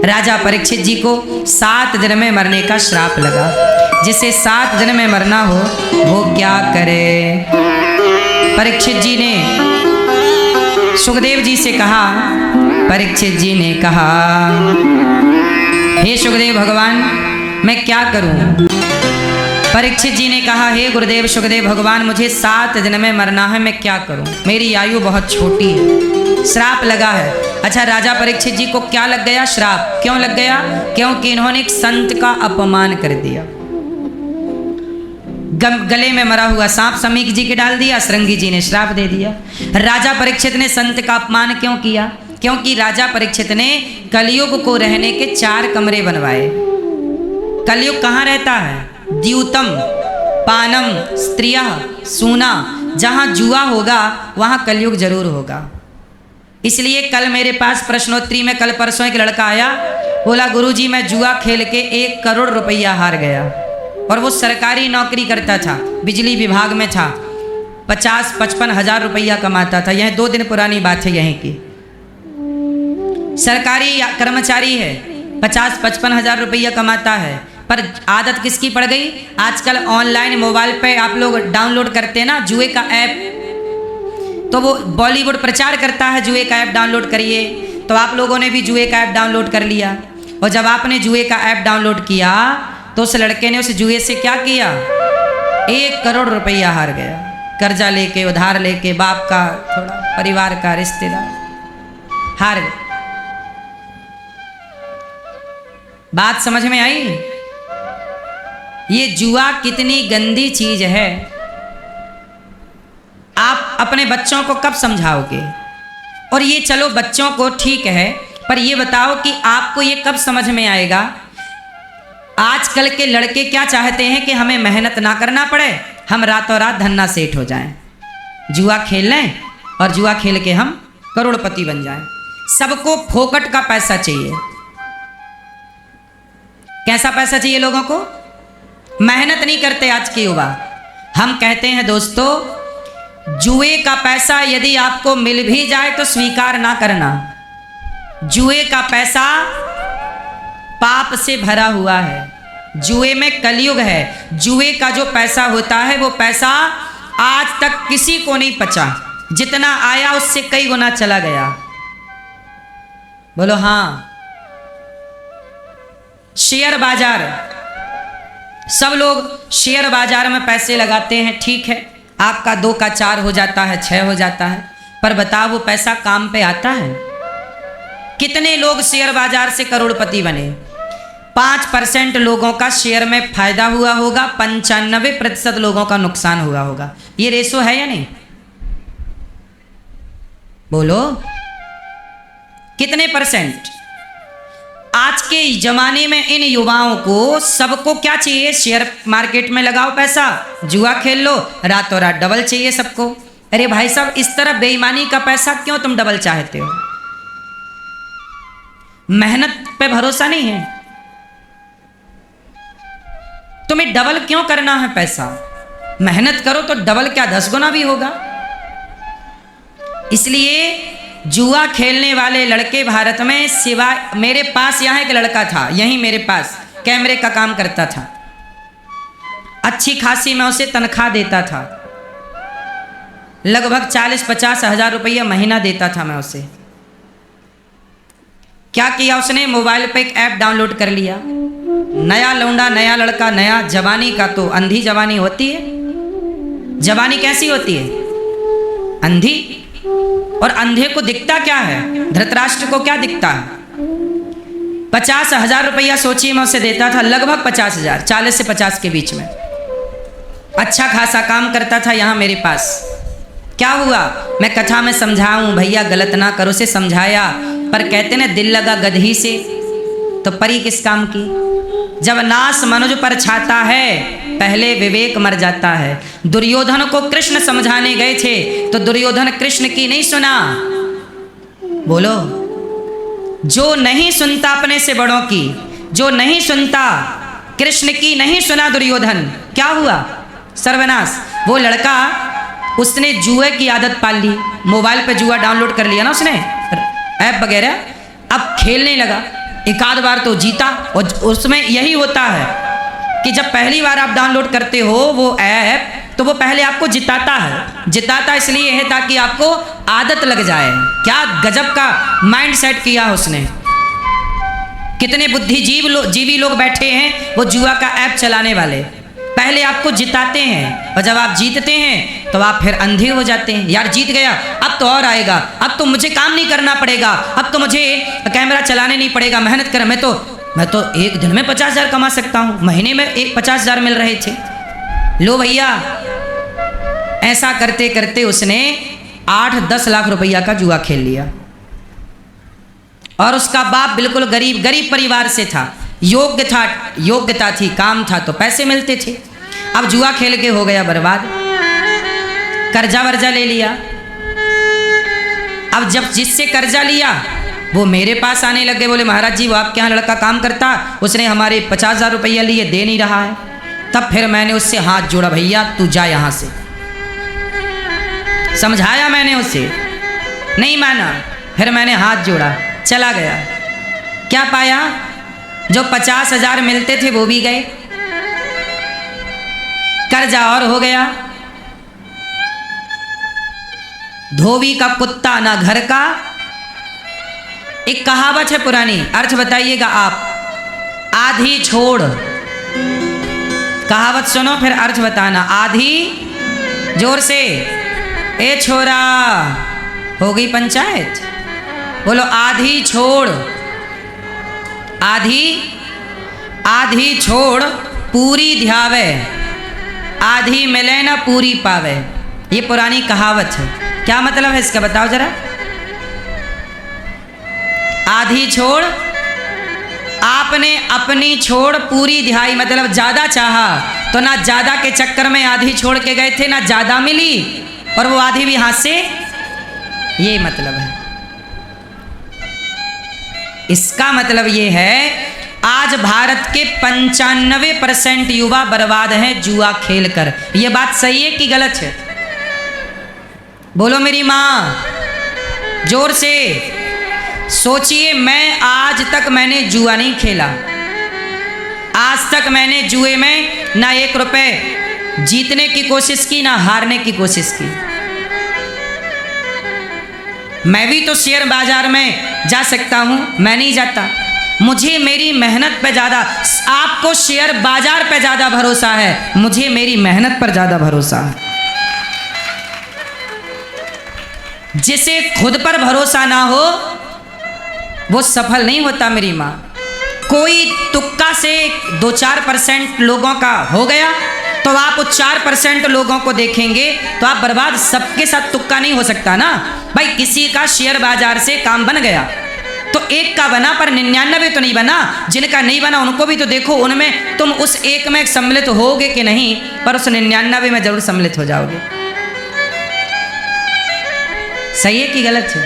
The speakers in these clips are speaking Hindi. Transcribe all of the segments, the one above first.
राजा परीक्षित जी को 7 दिन में मरने का श्राप लगा। जिसे 7 दिन में मरना हो वो क्या करे। परीक्षित जी ने सुखदेव जी से कहा, परीक्षित जी ने कहा, हे सुखदेव भगवान मैं क्या करूं। परीक्षित जी ने कहा, हे गुरुदेव सुखदेव भगवान मुझे 7 दिन में मरना है, मैं क्या करूं, मेरी आयु बहुत छोटी है, श्राप लगा है। अच्छा, राजा परीक्षित जी को क्या लग गया श्राप, क्यों लग गया? क्योंकि इन्होंने एक संत का अपमान कर दिया। गले में मरा हुआ सांप समीक जी के डाल दिया, श्रृंगी जी ने श्राप दे दिया। राजा परीक्षित ने संत का अपमान क्यों किया? क्योंकि राजा परीक्षित ने कलयुग को रहने के 4 कमरे बनवाए। कलयुग कहाँ रहता है? द्यूतम पानम स्त्रिया सूना, जहाँ जुआ होगा वहाँ कलयुग जरूर होगा। इसलिए कल मेरे पास प्रश्नोत्तरी में कल परसों एक लड़का आया, बोला गुरुजी मैं जुआ खेल के 1 करोड़ रुपया हार गया, और वो सरकारी नौकरी करता था, बिजली विभाग में था, 50-55 हजार रुपया कमाता था। यह 2 दिन पुरानी बात है यहीं की। सरकारी कर्मचारी है, 50-55 हजार रुपया कमाता है, पर आदत किसकी पड़ गई? आजकल ऑनलाइन मोबाइल पे आप लोग डाउनलोड करते हैं ना जुए का ऐप, तो वो बॉलीवुड प्रचार करता है जुए का ऐप डाउनलोड करिए, तो आप लोगों ने भी जुए का ऐप डाउनलोड कर लिया। और जब आपने जुए का ऐप डाउनलोड किया तो उस लड़के ने उस जुए से क्या किया? 1 करोड़ रुपया हार गया, कर्जा लेके उधार लेके, बाप का थोड़ा परिवार का रिश्तेदार, हार गए। बात समझ में आई? ये जुआ कितनी गंदी चीज है। आप अपने बच्चों को कब समझाओगे? और ये चलो बच्चों को ठीक है, पर ये बताओ कि आपको ये कब समझ में आएगा? आजकल के लड़के क्या चाहते हैं कि हमें मेहनत ना करना पड़े, हम रातों रात धन्ना सेठ हो जाएं, जुआ खेल लें और जुआ खेल के हम करोड़पति बन जाएं। सबको फोकट का पैसा चाहिए। कैसा पैसा चाहिए लोगों को? मेहनत नहीं करते आज के युवा। हम कहते हैं दोस्तों, जुए का पैसा यदि आपको मिल भी जाए तो स्वीकार ना करना। जुए का पैसा पाप से भरा हुआ है, जुए में कलयुग है। जुए का जो पैसा होता है वो पैसा आज तक किसी को नहीं पचा, जितना आया उससे कई गुना चला गया। बोलो हाँ। शेयर बाजार, सब लोग शेयर बाजार में पैसे लगाते हैं, ठीक है, आपका 2 का 4 हो जाता है, 6 हो जाता है, पर बताओ वो पैसा काम पे आता है? कितने लोग शेयर बाजार से करोड़पति बने? 5% लोगों का शेयर में फायदा हुआ होगा, 95% लोगों का नुकसान हुआ होगा। ये रेशो है या नहीं? बोलो कितने %? आज के जमाने में इन युवाओं को सबको क्या चाहिए? शेयर मार्केट में लगाओ पैसा, जुआ खेल लो, रातों रात डबल चाहिए सबको। अरे भाई साहब, इस तरह बेईमानी का पैसा क्यों तुम डबल चाहते हो? मेहनत पे भरोसा नहीं है? तुम्हें डबल क्यों करना है पैसा? मेहनत करो तो डबल क्या 10 गुना भी होगा। इसलिए जुआ खेलने वाले लड़के भारत में, सिवाय मेरे पास यहाँ एक लड़का था, यहीं मेरे पास कैमरे का काम करता था, अच्छी खासी मैं उसे तनख्वाह देता था, लगभग 40-50 हजार रुपया महीना देता था मैं उसे। क्या किया उसने? मोबाइल पे एक ऐप डाउनलोड कर लिया। नया लौंडा, नया लड़का, नया जवानी का तो अंधी जवानी होती है। जवानी कैसी होती है? अंधी। और अंधे को दिखता क्या है? धृतराष्ट्र को क्या दिखता है? 50 हजार रुपया सोचिए मैं उसे देता था, लगभग 50 हजार, 40 से 50 के बीच में। अच्छा खासा काम करता था यहाँ मेरे पास। क्या हुआ? मैं कथा में समझाऊं भैया गलत ना करो से समझाया, पर कहते ना दिल लगा गधी से तो परी किस काम की। जब नास मनुज पर छाता है पहले विवेक मर जाता है। दुर्योधन को कृष्ण समझाने गए थे तो दुर्योधन कृष्ण की नहीं सुना। बोलो, जो नहीं सुनता अपने से बड़ों की, जो नहीं सुनता कृष्ण की, नहीं सुना दुर्योधन, क्या हुआ? सर्वनाश। वो लड़का, उसने जुए की आदत पाल ली, मोबाइल पे जुआ डाउनलोड कर लिया ना उसने, ऐप वगैरह, अब खेलने लगा। एक आध बार तो जीता। और उसमें यही होता है कि जब पहली बार आप डाउनलोड करते हो वो ऐप, तो वो पहले आपको जिताता है। जिताता इसलिए है ताकि आपको आदत लग जाए। क्या गजब का माइंड सेट किया उसने। कितने बुद्धिजीवी लोग बैठे हैं वो जुआ का ऐप चलाने वाले। पहले आपको जिताते हैं और जब आप जीतते हैं तो आप फिर अंधे हो जाते हैं। यार जीत गया, अब तो और आएगा, अब तो मुझे काम नहीं करना पड़ेगा, अब तो मुझे कैमरा चलाने नहीं पड़ेगा, मेहनत कर। मैं तो एक दिन में 50,000 कमा सकता हूँ, महीने में 50,000 मिल रहे थे। लो भैया, ऐसा करते करते उसने 8-10 लाख रुपया का जुआ खेल लिया। और उसका बाप बिल्कुल गरीब परिवार से था, योग्यता थी, काम था तो पैसे मिलते थे। अब जुआ खेल के हो गया बर्बाद, कर्जा वर्जा ले लिया। अब जब जिससे कर्जा लिया वो मेरे पास आने लगे, बोले महाराज जी वो आपके यहाँ लड़का काम करता, उसने हमारे 50,000 रुपया लिए, दे नहीं रहा है। तब फिर मैंने उससे हाथ जोड़ा, भैया तू जा यहाँ से। समझाया मैंने उसे, नहीं माना। फिर मैंने हाथ जोड़ा, चला गया। क्या पाया? जो 50,000 मिलते थे वो भी गए, कर्जा और हो गया। धोबी का कुत्ता ना घर का, एक कहावत है पुरानी, अर्थ बताइएगा आप। आधी छोड़, कहावत सुनो फिर अर्थ बताना। आधी, जोर से, ए छोरा, हो गई पंचायत, बोलो आधी छोड़। आधी छोड़ पूरी ध्यावे, आधी मिले ना पूरी पावे। ये पुरानी कहावत है। क्या मतलब है इसका बताओ जरा। आधी छोड़, आपने अपनी छोड़ पूरी ध्याई, मतलब ज्यादा चाहा तो ना ज्यादा के चक्कर में आधी छोड़ के गए थे, ना ज्यादा मिली और वो आधी भी हाथ से, ये मतलब है। इसका मतलब ये है आज भारत के 95% युवा बर्बाद हैं जुआ खेलकर। ये बात सही है कि गलत है? बोलो मेरी माँ, जोर से सोचिए। मैं आज तक मैंने जुआ नहीं खेला, आज तक मैंने जुए में ना 1 रुपए जीतने की कोशिश की ना हारने की कोशिश की। मैं भी तो शेयर बाजार में जा सकता हूं, मैं नहीं जाता। मुझे मेरी मेहनत पे ज्यादा, आपको शेयर बाजार पे ज्यादा भरोसा है, मुझे मेरी मेहनत पर ज्यादा भरोसा है। जिसे खुद पर भरोसा ना हो वो सफल नहीं होता मेरी माँ। कोई तुक्का से 2-4% लोगों का हो गया तो आप उस 4% लोगों को देखेंगे तो आप बर्बाद। सबके साथ तुक्का नहीं हो सकता ना भाई। किसी का शेयर बाजार से काम बन गया तो एक का बना, पर 99 तो नहीं बना। जिनका नहीं बना उनको भी तो देखो, उनमें तुम उस एक में सम्मिलित होगे कि नहीं, पर उस 99 में जरूर सम्मिलित हो जाओगे। सही है कि गलत है?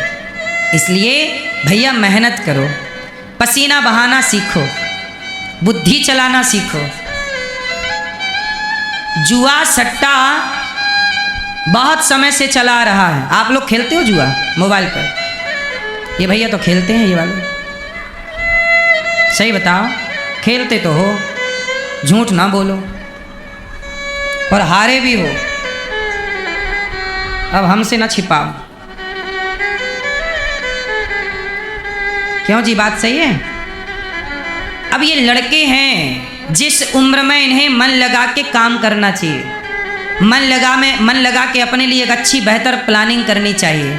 इसलिए भैया मेहनत करो, पसीना बहाना सीखो, बुद्धि चलाना सीखो। जुआ सट्टा बहुत समय से चला आ रहा है। आप लोग खेलते हो जुआ मोबाइल पर? ये भैया तो खेलते हैं, ये वाले। सही बताओ, खेलते तो हो, झूठ ना बोलो। और हारे भी हो, अब हमसे ना छिपाओ। क्यों जी, बात सही है? अब ये लड़के हैं, जिस उम्र में इन्हें मन लगा के काम करना चाहिए, मन लगा के अपने लिए एक अच्छी बेहतर प्लानिंग करनी चाहिए।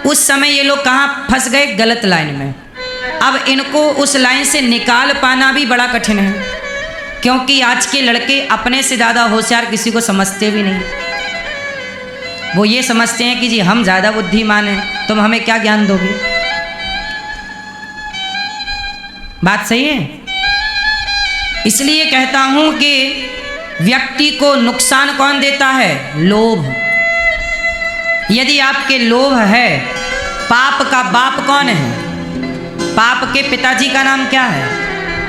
उस समय ये लोग कहाँ फंस गए? गलत लाइन में। अब इनको उस लाइन से निकाल पाना भी बड़ा कठिन है, क्योंकि आज के लड़के अपने से ज़्यादा होशियार किसी को समझते भी नहीं। वो ये समझते हैं कि जी हम ज़्यादा बुद्धिमान हैं, तुम हमें क्या ज्ञान दोगे। बात सही है? इसलिए कहता हूं कि व्यक्ति को नुकसान कौन देता है? लोभ। यदि आपके लोभ है, पाप का बाप कौन है? पाप के पिताजी का नाम क्या है?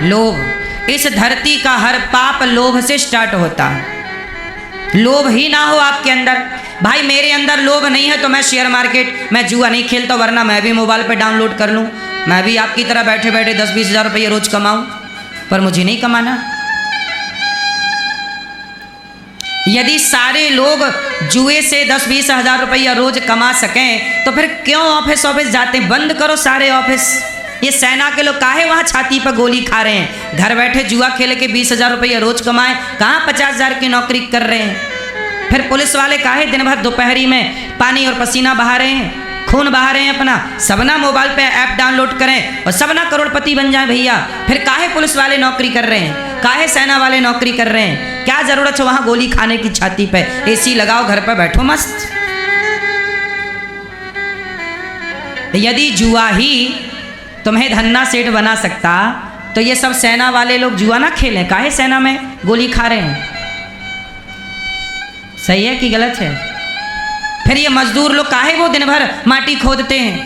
लोभ। इस धरती का हर पाप लोभ से स्टार्ट होता है। लोभ ही ना हो आपके अंदर। भाई मेरे अंदर लोभ नहीं है तो मैं शेयर मार्केट, मैं जुआ नहीं खेलता, वरना मैं भी मोबाइल पे डाउनलोड कर लूँ, मैं भी आपकी तरह बैठे बैठे 10-20 हज़ार रुपये रोज कमाऊँ, पर मुझे नहीं कमाना। यदि सारे लोग जुए से 10-20 हज़ार रुपया रोज कमा सकें तो फिर क्यों ऑफिस जाते? बंद करो सारे ऑफिस। ये सेना के लोग काहे वहाँ छाती पर गोली खा रहे हैं? घर बैठे जुआ खेल के 20 हज़ार रुपया रोज कमाएं, कहाँ 50 हज़ार की नौकरी कर रहे हैं? फिर पुलिस वाले काहे दिन भर दोपहरी में पानी और पसीना बहा रहे हैं, खून बहा रहे हैं अपना? सबना मोबाइल पे ऐप डाउनलोड करें और सबना करोड़पति बन जाए भैया। फिर काहे पुलिस वाले नौकरी कर रहे हैं, काहे सेना वाले नौकरी कर रहे हैं? क्या जरूरत है वहां गोली खाने की छाती पे? एसी लगाओ, घर पे बैठो मस्त। यदि जुआ ही तुम्हें धन्ना सेठ बना सकता तो ये सब सेना वाले लोग जुआ ना खेलें? काहे सेना में गोली खा रहे हैं? सही है कि गलत है? फिर ये मजदूर लोग काहे वो दिन भर माटी खोदते हैं?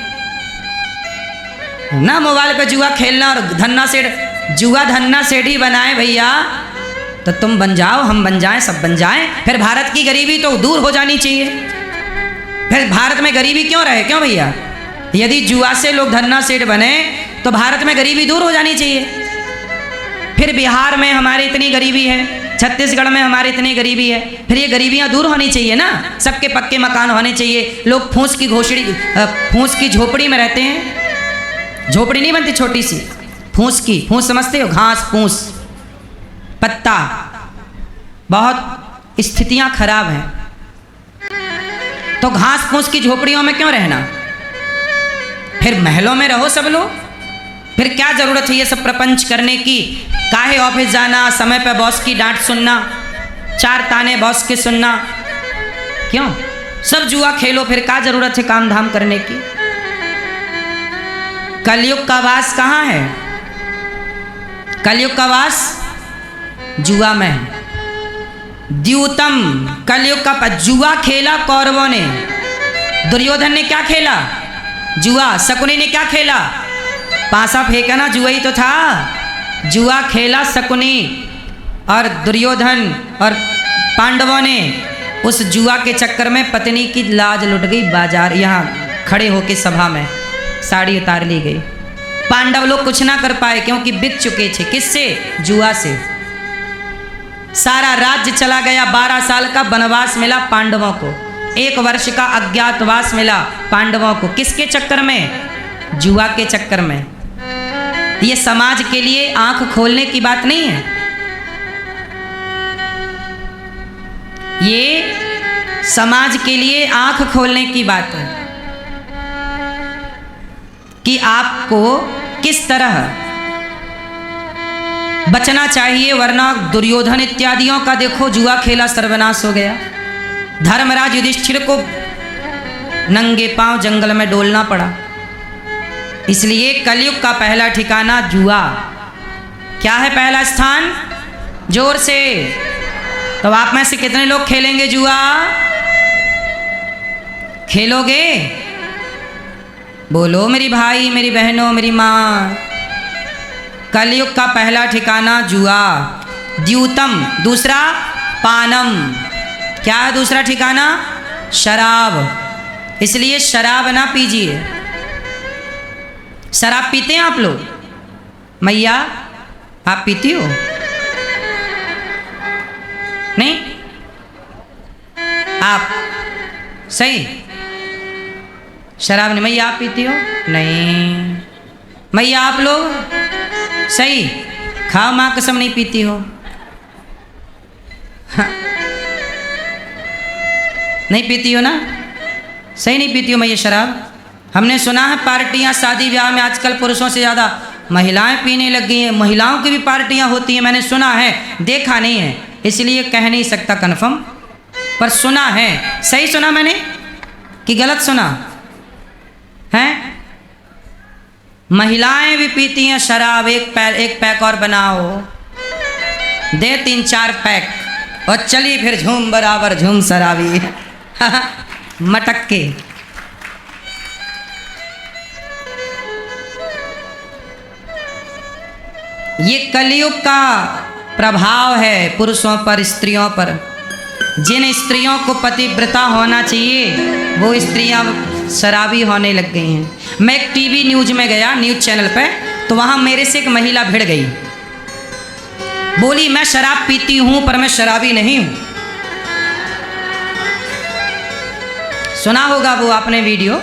ना मोबाइल पे जुआ खेलना और धन्ना सेठ, जुआ धन्ना सेठ ही बनाए भैया, तो तुम बन जाओ, हम बन जाएं, सब बन जाएं। फिर भारत की गरीबी तो दूर हो जानी चाहिए। फिर भारत में गरीबी क्यों रहे? क्यों भैया? यदि जुआ से लोग धन्ना सेठ बने तो भारत में गरीबी दूर हो जानी चाहिए। फिर बिहार में हमारे इतनी गरीबी है, छत्तीसगढ़ में हमारी इतनी गरीबी है, फिर ये गरीबियां दूर होनी चाहिए ना। सबके पक्के मकान होने चाहिए। लोग फूस की झोपड़ी में रहते हैं। झोपड़ी नहीं बनती छोटी सी, फूस की। फूस समझते हो? घास फूस पत्ता। बहुत स्थितियां खराब हैं, तो घास फूस की झोपड़ियों में क्यों रहना? फिर महलों में रहो सब लोग। फिर क्या जरूरत है ये सब प्रपंच करने की? काहे ऑफिस जाना, समय पे बॉस की डांट सुनना, 4 ताने बॉस के सुनना? क्यों? सब जुआ खेलो, फिर क्या जरूरत है काम धाम करने की? कलयुग का वास कहाँ है? कलयुग का वास जुआ में है। द्यूतम, कलयुग का जुआ खेला कौरवों ने। दुर्योधन ने क्या खेला? जुआ। शकुनी ने क्या खेला? पासा फेंका ना, जुआ ही तो था। जुआ खेला शकुनी और दुर्योधन और पांडवों ने। उस जुआ के चक्कर में पत्नी की लाज लुट गई। बाजार यहाँ खड़े होके सभा में साड़ी उतार ली गई। पांडव लोग कुछ ना कर पाए क्योंकि बिक चुके थे। किससे? जुआ से। सारा राज्य चला गया। 12 साल का वनवास मिला पांडवों को, 1 वर्ष का अज्ञातवास मिला पांडवों को। किसके चक्कर में? जुआ के चक्कर में। ये समाज के लिए आंख खोलने की बात नहीं है। ये समाज के लिए आंख खोलने की बात है कि आपको किस तरह बचना चाहिए, वरना दुर्योधन इत्यादियों का देखो जुआ खेला सर्वनाश हो गया। धर्मराज युधिष्ठिर को नंगे पांव जंगल में डोलना पड़ा। इसलिए कलयुग का पहला ठिकाना जुआ। क्या है पहला स्थान? जोर से। तो आप में से कितने लोग खेलेंगे जुआ? खेलोगे? बोलो मेरी भाई, मेरी बहनों, मेरी माँ। कलयुग का पहला ठिकाना जुआ। द्यूतम, दूसरा पानम। क्या है दूसरा ठिकाना? शराब। इसलिए शराब ना पीजिए। शराब पीते हैं आप लोग? मैया आप पीती हो? नहीं? आप सही शराब नहीं। मैया आप पीती हो? नहीं। मैया आप लोग सही? खाओ माँ कसम नहीं पीती हो। हाँ। नहीं पीती हो ना? सही नहीं पीती हो मैया शराब? हमने सुना है पार्टियां शादी ब्याह में आजकल पुरुषों से ज़्यादा महिलाएं पीने लग गई हैं। महिलाओं की भी पार्टियां होती हैं, मैंने सुना है, देखा नहीं है इसलिए कह नहीं सकता कन्फर्म, पर सुना है। सही सुना मैंने कि गलत सुना है? महिलाएं भी पीती हैं शराब। एक पैक और बनाओ, दे 3-4 पैक और चली फिर झूम बराबर झूम शराबी मटक के। ये कलयुग का प्रभाव है पुरुषों पर, स्त्रियों पर। जिन स्त्रियों को पतिव्रता होना चाहिए वो स्त्रियां शराबी होने लग गई हैं। मैं एक टीवी न्यूज में गया, न्यूज चैनल पे, तो वहाँ मेरे से एक महिला भिड़ गई, बोली मैं शराब पीती हूँ पर मैं शराबी नहीं हूँ। सुना होगा वो आपने वीडियो।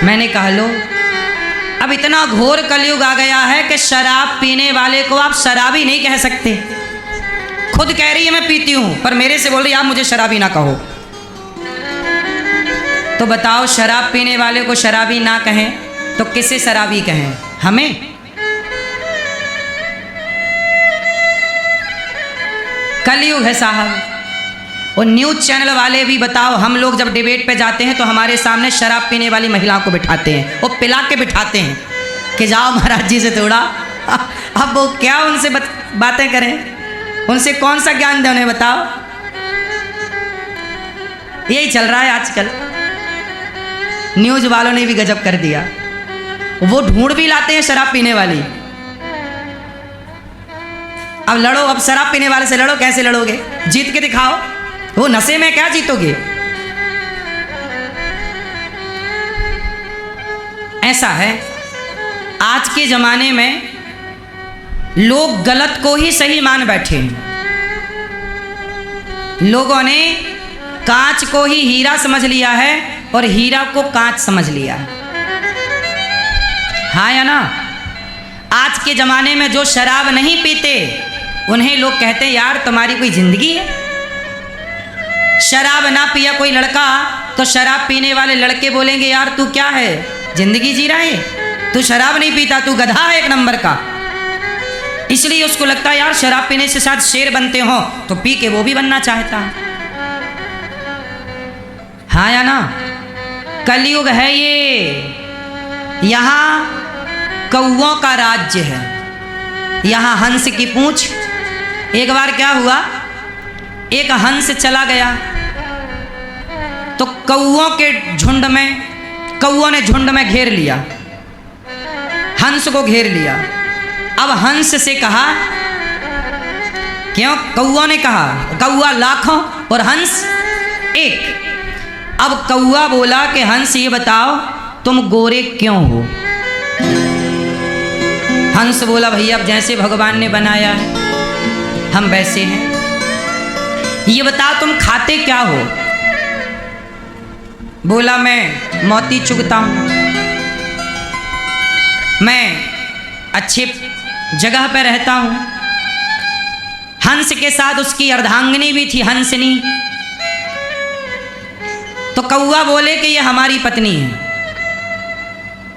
मैंने कहा लो, अब इतना घोर कलयुग आ गया है कि शराब पीने वाले को आप शराबी नहीं कह सकते। खुद कह रही है मैं पीती हूं, पर मेरे से बोल रही आप मुझे शराबी ना कहो। तो बताओ, शराब पीने वाले को शराबी ना कहें तो किसे शराबी कहें? हमें? कलयुग है साहब। और न्यूज चैनल वाले भी बताओ, हम लोग जब डिबेट पे जाते हैं तो हमारे सामने शराब पीने वाली महिलाओं को बिठाते हैं और पिला के बिठाते हैं कि जाओ महाराज जी से थोड़ा। अब वो क्या उनसे बातें करें, उनसे कौन सा ज्ञान दें उन्हें, बताओ। यही चल रहा है आजकल। न्यूज वालों ने भी गजब कर दिया, वो ढूंढ भी लाते हैं शराब पीने वाली। अब लड़ो, अब शराब पीने वाले से लड़ो, कैसे लड़ोगे? जीत के दिखाओ। वो नशे में क्या जीतोगे? ऐसा है आज के जमाने में, लोग गलत को ही सही मान बैठे हैं। लोगों ने कांच को ही हीरा समझ लिया है और हीरा को कांच समझ लिया है। हाँ या ना? आज के जमाने में जो शराब नहीं पीते उन्हें लोग कहते हैं यार तुम्हारी कोई जिंदगी है। शराब ना पिया कोई लड़का तो शराब पीने वाले लड़के बोलेंगे यार तू क्या है, जिंदगी जी रहा है, तू शराब नहीं पीता, तू गधा है एक नंबर का। इसलिए उसको लगता है यार शराब पीने से शायद शेर बनते हो, तो पी के वो भी बनना चाहता है। हाँ या ना? कलयुग है ये। यहाँ कौओं का राज्य है, यहाँ हंस की पूंछ। एक बार क्या हुआ, एक हंस चला गया तो कौओं के झुंड में, कौओं ने झुंड में घेर लिया, हंस को घेर लिया। अब हंस से कहा, क्यों? कौओं ने कहा, कौआ लाखों और हंस एक। अब कौआ बोला कि हंस ये बताओ तुम गोरे क्यों हो? हंस बोला भैया अब जैसे भगवान ने बनाया है हम वैसे हैं। ये बताओ तुम खाते क्या हो? बोला मैं मोती चुगता हूं, मैं अच्छे जगह पर रहता हूं। हंस के साथ उसकी अर्धांगिनी भी थी, हंसनी। तो कौआ बोले कि ये हमारी पत्नी है।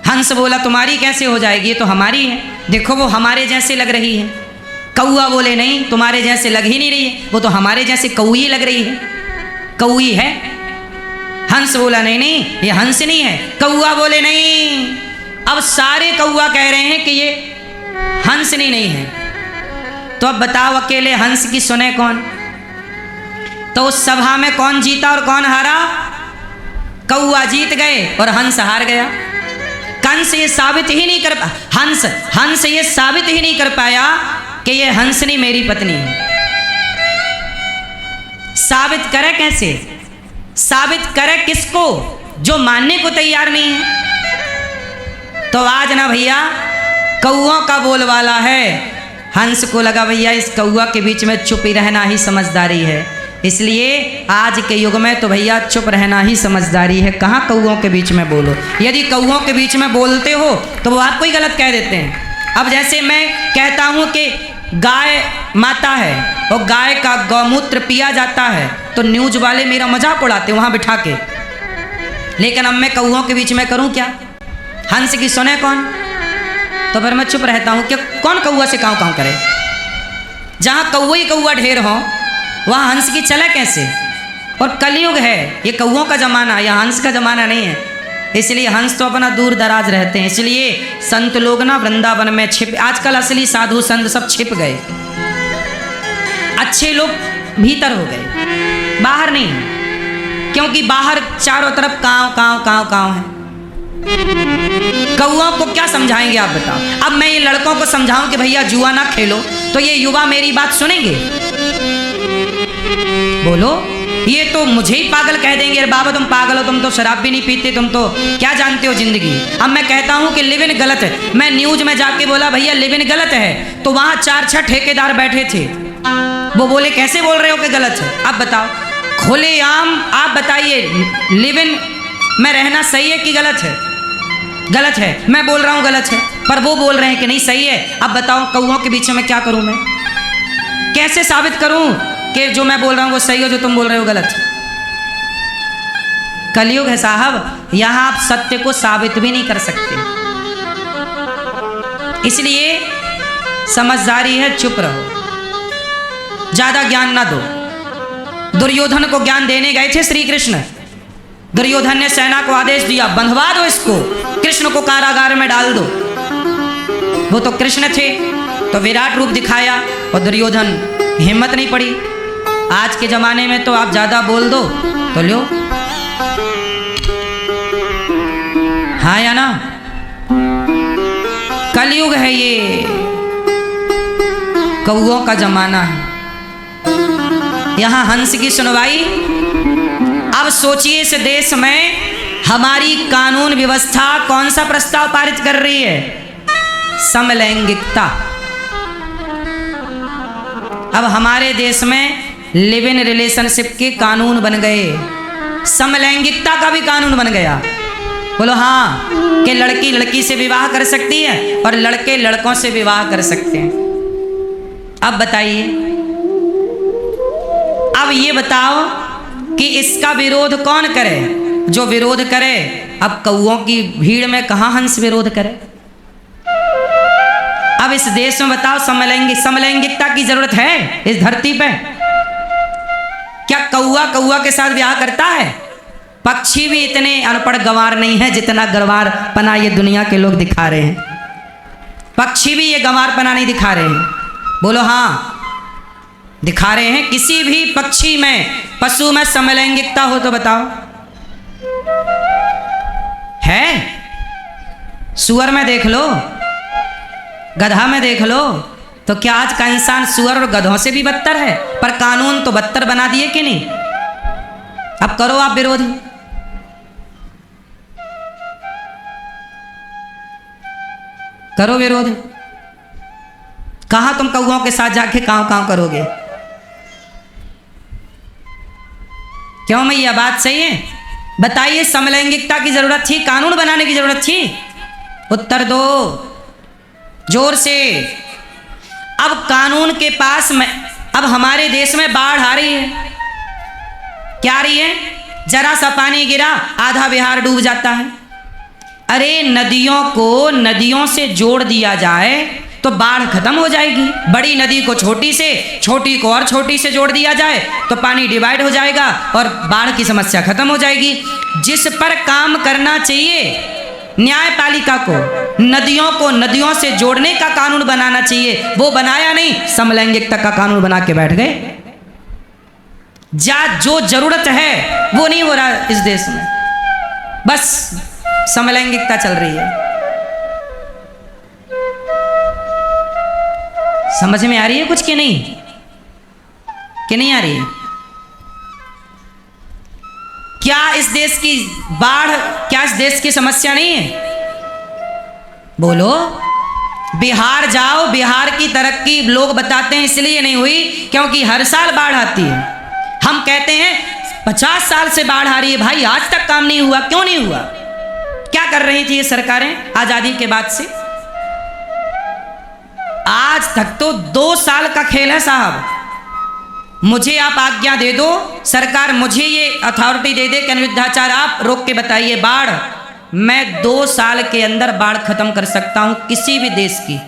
हंस बोला तुम्हारी कैसे हो जाएगी, ये तो हमारी है, देखो वो हमारे जैसे लग रही है। कौआ बोले नहीं तुम्हारे जैसे लग ही नहीं रही है, वो तो हमारे जैसे कौई लग रही है, कौई है। हंस बोला नहीं नहीं ये हंस नहीं है। कौआ बोले नहीं। अब सारे कौआ कह रहे हैं कि ये हंसनी नहीं है। तो अब बताओ अकेले हंस की सुने कौन? तो उस सभा में कौन जीता और कौन हारा? कौआ जीत गए और हंस हार गया। कंस ये साबित ही नहीं कर हंस ये साबित ही नहीं कर पाया कि ये हंसनी मेरी पत्नी है। साबित करे कैसे? साबित करे किसको जो मानने को तैयार नहीं है? तो आज ना भैया कौओं का बोलवाला है। हंस को लगा भैया इस कौआ के बीच में चुप ही रहना ही समझदारी है, इसलिए आज के युग में तो भैया चुप रहना ही समझदारी है। कहाँ कौओं के बीच में बोलो। यदि कौओं के बीच में बोलते हो तो वो आपको ही गलत कह देते हैं। अब जैसे मैं कहता हूँ कि गाय माता है और गाय का गौमूत्र पिया जाता है तो न्यूज वाले मेरा मजाक उड़ाते वहाँ बिठा के। लेकिन अब मैं कौओं के बीच में करूँ क्या? हंस की सुने कौन? तो फिर मैं चुप रहता हूँ कि कौन कौआ से काँव काँव करे। जहाँ कौआ ही कौआ ढेर हो वहाँ हंस की चले कैसे? और कलयुग है, ये कौओं का ज़माना, यह हंस का ज़माना नहीं है। इसलिए हंस तो अपना दूर दराज रहते हैं। इसलिए संत लोग ना वृंदावन में छिप, आजकल असली साधु संत सब छिप गए। अच्छे लोग भीतर हो गए, बाहर नहीं, क्योंकि बाहर चारों तरफ काँव काँव काँव काँव है। कौओं को क्या समझाएंगे आप बताओ? अब मैं ये लड़कों को समझाऊं कि भैया जुआ ना खेलो तो ये युवा मेरी बात सुनेंगे? बोलो, ये तो मुझे ही पागल कह देंगे, अरे बाबा तुम पागल हो, तुम तो शराब भी नहीं पीते, तुम तो क्या जानते हो जिंदगी। अब मैं कहता हूं कि लिव इन गलत है, मैं न्यूज में जाके बोला भैया लिव इन गलत है, तो वहां 4-6 ठेकेदार बैठे थे, वो बोले कैसे बोल रहे हो कि गलत है। अब बताओ खुलेआम आप बताइए लिव इन में रहना सही है कि गलत है? गलत है। मैं बोल रहा हूं गलत है, पर वो बोल रहे हैं कि नहीं सही है। अब बताओ कौओं के बीच में क्या करूं मैं, कैसे साबित करूं कि जो मैं बोल रहा हूं वो सही हो, जो तुम बोल रहे हो गलत है। कलयुग है साहब, यहां आप सत्य को साबित भी नहीं कर सकते, इसलिए समझदारी है, चुप रहो, ज्यादा ज्ञान ना दो। दुर्योधन को ज्ञान देने गए थे श्री कृष्ण, दुर्योधन ने सेना को आदेश दिया बंधवा दो इसको, कृष्ण को कारागार में डाल दो। वो तो कृष्ण थे, तो विराट रूप दिखाया, और दुर्योधन हिम्मत नहीं पड़ी। आज के जमाने में तो आप ज्यादा बोल दो तो लो, हाँ या ना। कलयुग है ये, कौओं का जमाना है, यहां हंस की सुनवाई। अब सोचिए इस देश में हमारी कानून व्यवस्था कौन सा प्रस्ताव पारित कर रही है? समलैंगिकता। अब हमारे देश में लिव इन रिलेशनशिप के कानून बन गए, समलैंगिकता का भी कानून बन गया। बोलो हाँ, कि लड़की लड़की से विवाह कर सकती है और लड़के लड़कों से विवाह कर सकते हैं। अब बताइए, अब ये बताओ कि इसका विरोध कौन करे? जो विरोध करे, अब कौओं की भीड़ में कहां हंस विरोध करे? अब इस देश में बताओ समलैंगिकता की जरूरत है इस धरती पे? क्या कौआ कौआ के साथ ब्याह करता है? पक्षी भी इतने अनपढ़ गंवार नहीं है जितना गंवार पना ये दुनिया के लोग दिखा रहे हैं। पक्षी भी ये गंवार पना नहीं दिखा रहे हैं। बोलो हाँ, दिखा रहे हैं। किसी भी पक्षी में, पशु में समलैंगिकता हो तो बताओ, है? सुअर में देख लो, गधा में देख लो, तो क्या आज का इंसान सुअर और गधों से भी बदतर है? पर कानून तो बदतर बना दिए कि नहीं? अब करो आप विरोध, करो विरोध। कहां तुम कौओं के साथ जाके कांव करोगे? क्यों मैया, बात सही है? बताइए, समलैंगिकता की जरूरत थी, कानून बनाने की जरूरत थी? उत्तर दो जोर से। अब कानून के पास में, अब हमारे देश में बाढ़ आ रही है, क्या आ रही है? जरा सा पानी गिरा आधा बिहार डूब जाता है। अरे नदियों को नदियों से जोड़ दिया जाए तो बाढ़ खत्म हो जाएगी। बड़ी नदी को छोटी से, छोटी को और छोटी से जोड़ दिया जाए तो पानी डिवाइड हो जाएगा और बाढ़ की समस्या खत्म हो जाएगी। जिस पर काम करना चाहिए न्यायपालिका को, नदियों को नदियों से जोड़ने का कानून बनाना चाहिए, वो बनाया नहीं, समलैंगिकता का कानून बना के बैठ गए। जो जरूरत है वो नहीं हो रहा इस देश में, बस समलैंगिकता चल रही है। समझ में आ रही है कुछ कि नहीं? कि नहीं आ रही है? क्या इस देश की बाढ़, क्या इस देश की समस्या नहीं है? बोलो। बिहार जाओ, बिहार की तरक्की लोग बताते हैं इसलिए नहीं हुई क्योंकि हर साल बाढ़ आती है। हम कहते हैं 50 साल से बाढ़ आ रही है, भाई आज तक काम नहीं हुआ। क्यों नहीं हुआ? क्या कर रही थी ये सरकारें आजादी के बाद से? आज तक तो 2 साल का खेल है साहब। मुझे आप आज्ञा दे दो, सरकार मुझे ये अथॉरिटी दे दे कि अनिरुद्धाचार्य आप रोक के बताइए बाढ़, मैं 2 साल के अंदर बाढ़ खत्म कर सकता हूं किसी भी देश की,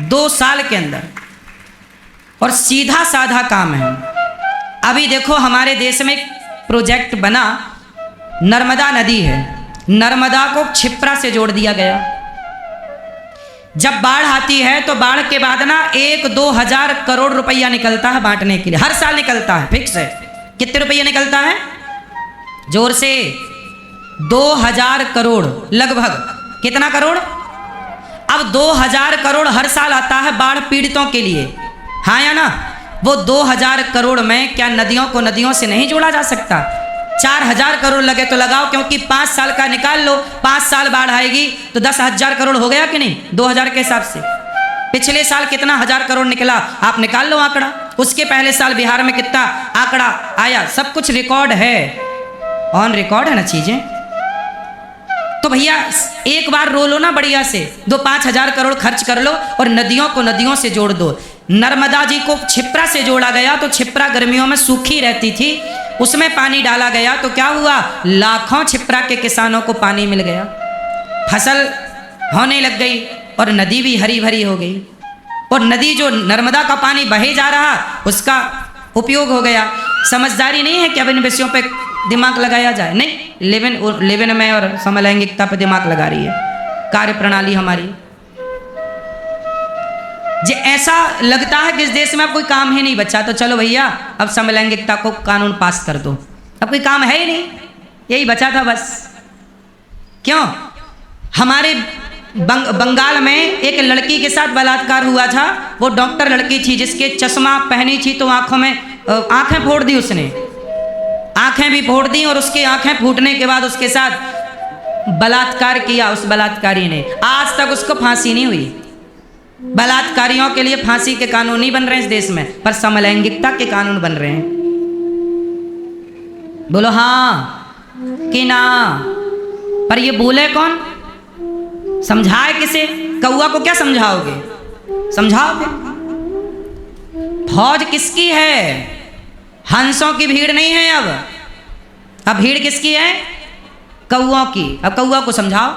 2 साल के अंदर। और सीधा साधा काम है। अभी देखो हमारे देश में एक प्रोजेक्ट बना, नर्मदा नदी है, नर्मदा को क्षिप्रा से जोड़ दिया गया। जब बाढ़ आती है तो बाढ़ के बाद ना 1-2 हजार करोड़ रुपया निकलता है बांटने के लिए, हर साल निकलता है, फिक्स है। कितने रुपया निकलता है? जोर से 2000 करोड़ लगभग। कितना करोड़? अब 2000 करोड़ हर साल आता है बाढ़ पीड़ितों के लिए, हाँ या ना? वो 2000 करोड़ में क्या नदियों को नदियों से नहीं जोड़ा जा सकता? 4000 करोड़ लगे तो लगाओ, क्योंकि 5 साल का निकाल लो, 5 साल बाढ़ आएगी तो 10,000 करोड़ हो गया कि नहीं 2000 के हिसाब से। पिछले साल कितना 1000 करोड़ निकला आप निकाल लो आंकड़ा। उसके पहले साल बिहार में कितना आंकड़ा आया, सब कुछ रिकॉर्ड है, ऑन रिकॉर्ड है ना चीजें। तो भैया एक बार रो लो ना बढ़िया से, 5,000 करोड़ खर्च कर लो और नदियों को नदियों से जोड़ दो। नर्मदा जी को क्षिप्रा से जोड़ा गया तो क्षिप्रा गर्मियों में सूखी रहती थी, उसमें पानी डाला गया तो क्या हुआ, लाखों क्षिप्रा के किसानों को पानी मिल गया, फसल होने लग गई और नदी भी हरी भरी हो गई। और नदी जो नर्मदा का पानी बहे जा रहा उसका उपयोग हो गया। समझदारी नहीं है कि अब इन विषयों पे दिमाग लगाया जाए, नहीं, लेविन में और समलैंगिकता पे दिमाग लगा रही है कार्य प्रणाली हमारी। जे ऐसा लगता है कि इस देश में अब कोई काम ही नहीं बचा तो चलो भैया अब समलैंगिकता को कानून पास कर दो, अब कोई काम है ही नहीं, यही बचा था बस। क्यों? हमारे बंगाल में एक लड़की के साथ बलात्कार हुआ था, वो डॉक्टर लड़की थी जिसके चश्मा पहनी थी तो आंखों में आंखें फोड़ दी उसने, आंखें भी फोड़ दी और उसकी आंखें फूटने के बाद उसके साथ बलात्कार किया उस बलात्कारी ने। आज तक उसको फांसी नहीं हुई। बलात्कारियों के लिए फांसी के कानून नहीं बन रहे हैं इस देश में, पर समलैंगिकता के कानून बन रहे हैं। बोलो हाँ कि ना? पर ये बोले कौन, समझाए किसे? कौआ को क्या समझाओगे? समझाओगे? फौज किसकी है? हंसों की भीड़ नहीं है अब भीड़ किसकी है? कौओं की। अब कौआ को समझाओ।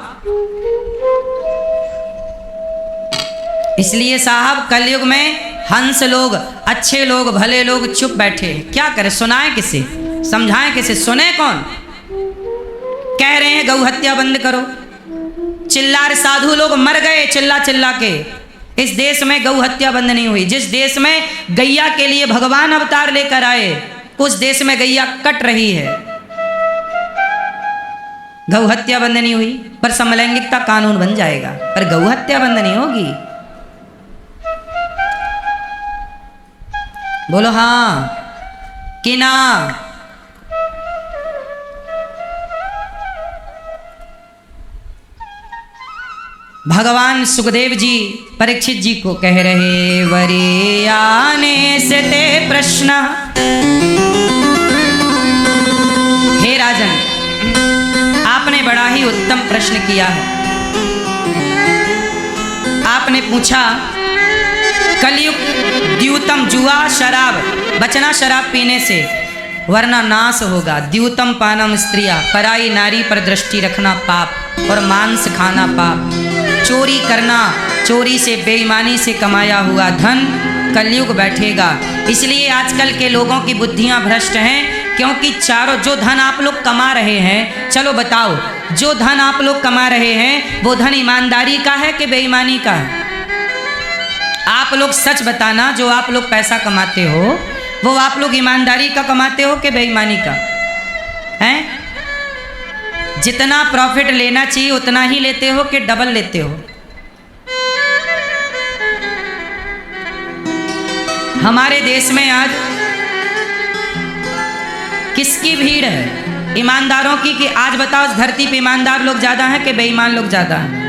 इसलिए साहब कलयुग में हंस लोग, अच्छे लोग, भले लोग चुप बैठे, क्या करें? सुनाए किसे, समझाएं किसे? सुने कौन? कह रहे हैं गौ हत्या बंद करो, चिल्ला रहे साधु लोग मर गए चिल्ला चिल्ला के। इस देश में गौ हत्या बंद नहीं हुई। जिस देश में गैया के लिए भगवान अवतार लेकर आए उस देश में गैया कट रही है। गौ हत्या बंद नहीं हुई, पर समलैंगिकता कानून बन जाएगा, पर गौ हत्या बंद नहीं होगी। बोलो हाँ कि ना? भगवान सुखदेव जी परीक्षित जी को कह रहे, वरे आने से ते प्रश्न। हे राजन, आपने बड़ा ही उत्तम प्रश्न किया है। आपने पूछा कलयुग द्यूतम, जुआ शराब, बचना शराब पीने से, वरना नाश होगा। द्यूतम पानम स्त्रिया, पराई नारी पर दृष्टि रखना पाप, और मांस खाना पाप, चोरी करना, चोरी से बेईमानी से कमाया हुआ धन कलयुग बैठेगा। इसलिए आजकल के लोगों की बुद्धियां भ्रष्ट हैं, क्योंकि चारों जो धन आप लोग कमा रहे हैं, चलो बताओ, जो धन आप लोग कमा रहे हैं वो धन ईमानदारी का है कि बेईमानी का है? आप लोग सच बताना, जो आप लोग पैसा कमाते हो वो आप लोग ईमानदारी का कमाते हो कि बेईमानी का? हैं? जितना प्रॉफिट लेना चाहिए उतना ही लेते हो कि डबल लेते हो? हमारे देश में आज किसकी भीड़ है? ईमानदारों की। कि आज बताओ इस धरती पे ईमानदार लोग ज्यादा हैं कि बेईमान लोग ज्यादा हैं?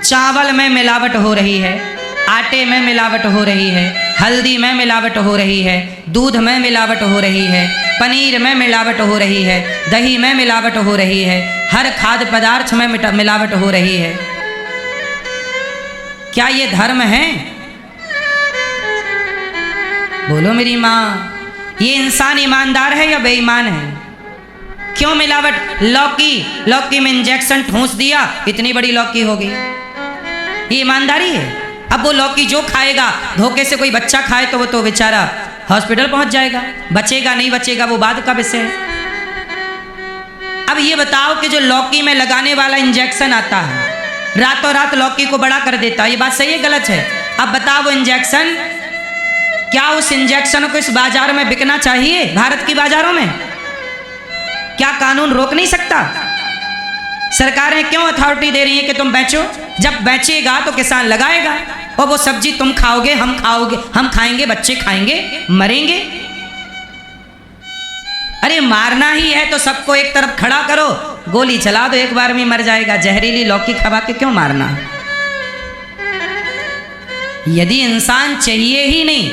चावल में मिलावट हो रही है, आटे में मिलावट हो रही है, हल्दी में मिलावट हो रही है, दूध में मिलावट हो रही है, पनीर में मिलावट हो रही है, दही में मिलावट हो रही है, हर खाद्य पदार्थ में मिलावट हो रही है। क्या ये धर्म है? बोलो मेरी माँ, ये इंसान ईमानदार है या बेईमान है? क्यों मिलावट? लौकी में इंजेक्शन ठूंस दिया, इतनी बड़ी लौकी हो गई, ये ईमानदारी है? अब वो लौकी जो खाएगा, धोखे से कोई बच्चा खाए तो वो तो बेचारा हॉस्पिटल पहुंच जाएगा, बचेगा नहीं बचेगा वो बाद का विषय है। अब ये बताओ कि जो लौकी में लगाने वाला इंजेक्शन आता है, रातों रात लौकी को बड़ा कर देता है, ये बात सही है गलत है? अब बताओ वो इंजेक्शन, क्या उस इंजेक्शन को इस बाजार में बिकना चाहिए? भारत की बाजारों में क्या कानून रोक नहीं सकता? सरकारें क्यों अथॉरिटी दे रही हैं कि तुम बेचो? जब बेचेगा तो किसान लगाएगा और वो सब्जी तुम खाओगे, हम खाएंगे, बच्चे खाएंगे, मरेंगे। अरे मारना ही है तो सबको एक तरफ खड़ा करो, गोली चला दो, एक बार में मर जाएगा। जहरीली लौकी खवा के क्यों मारना? यदि इंसान चाहिए ही नहीं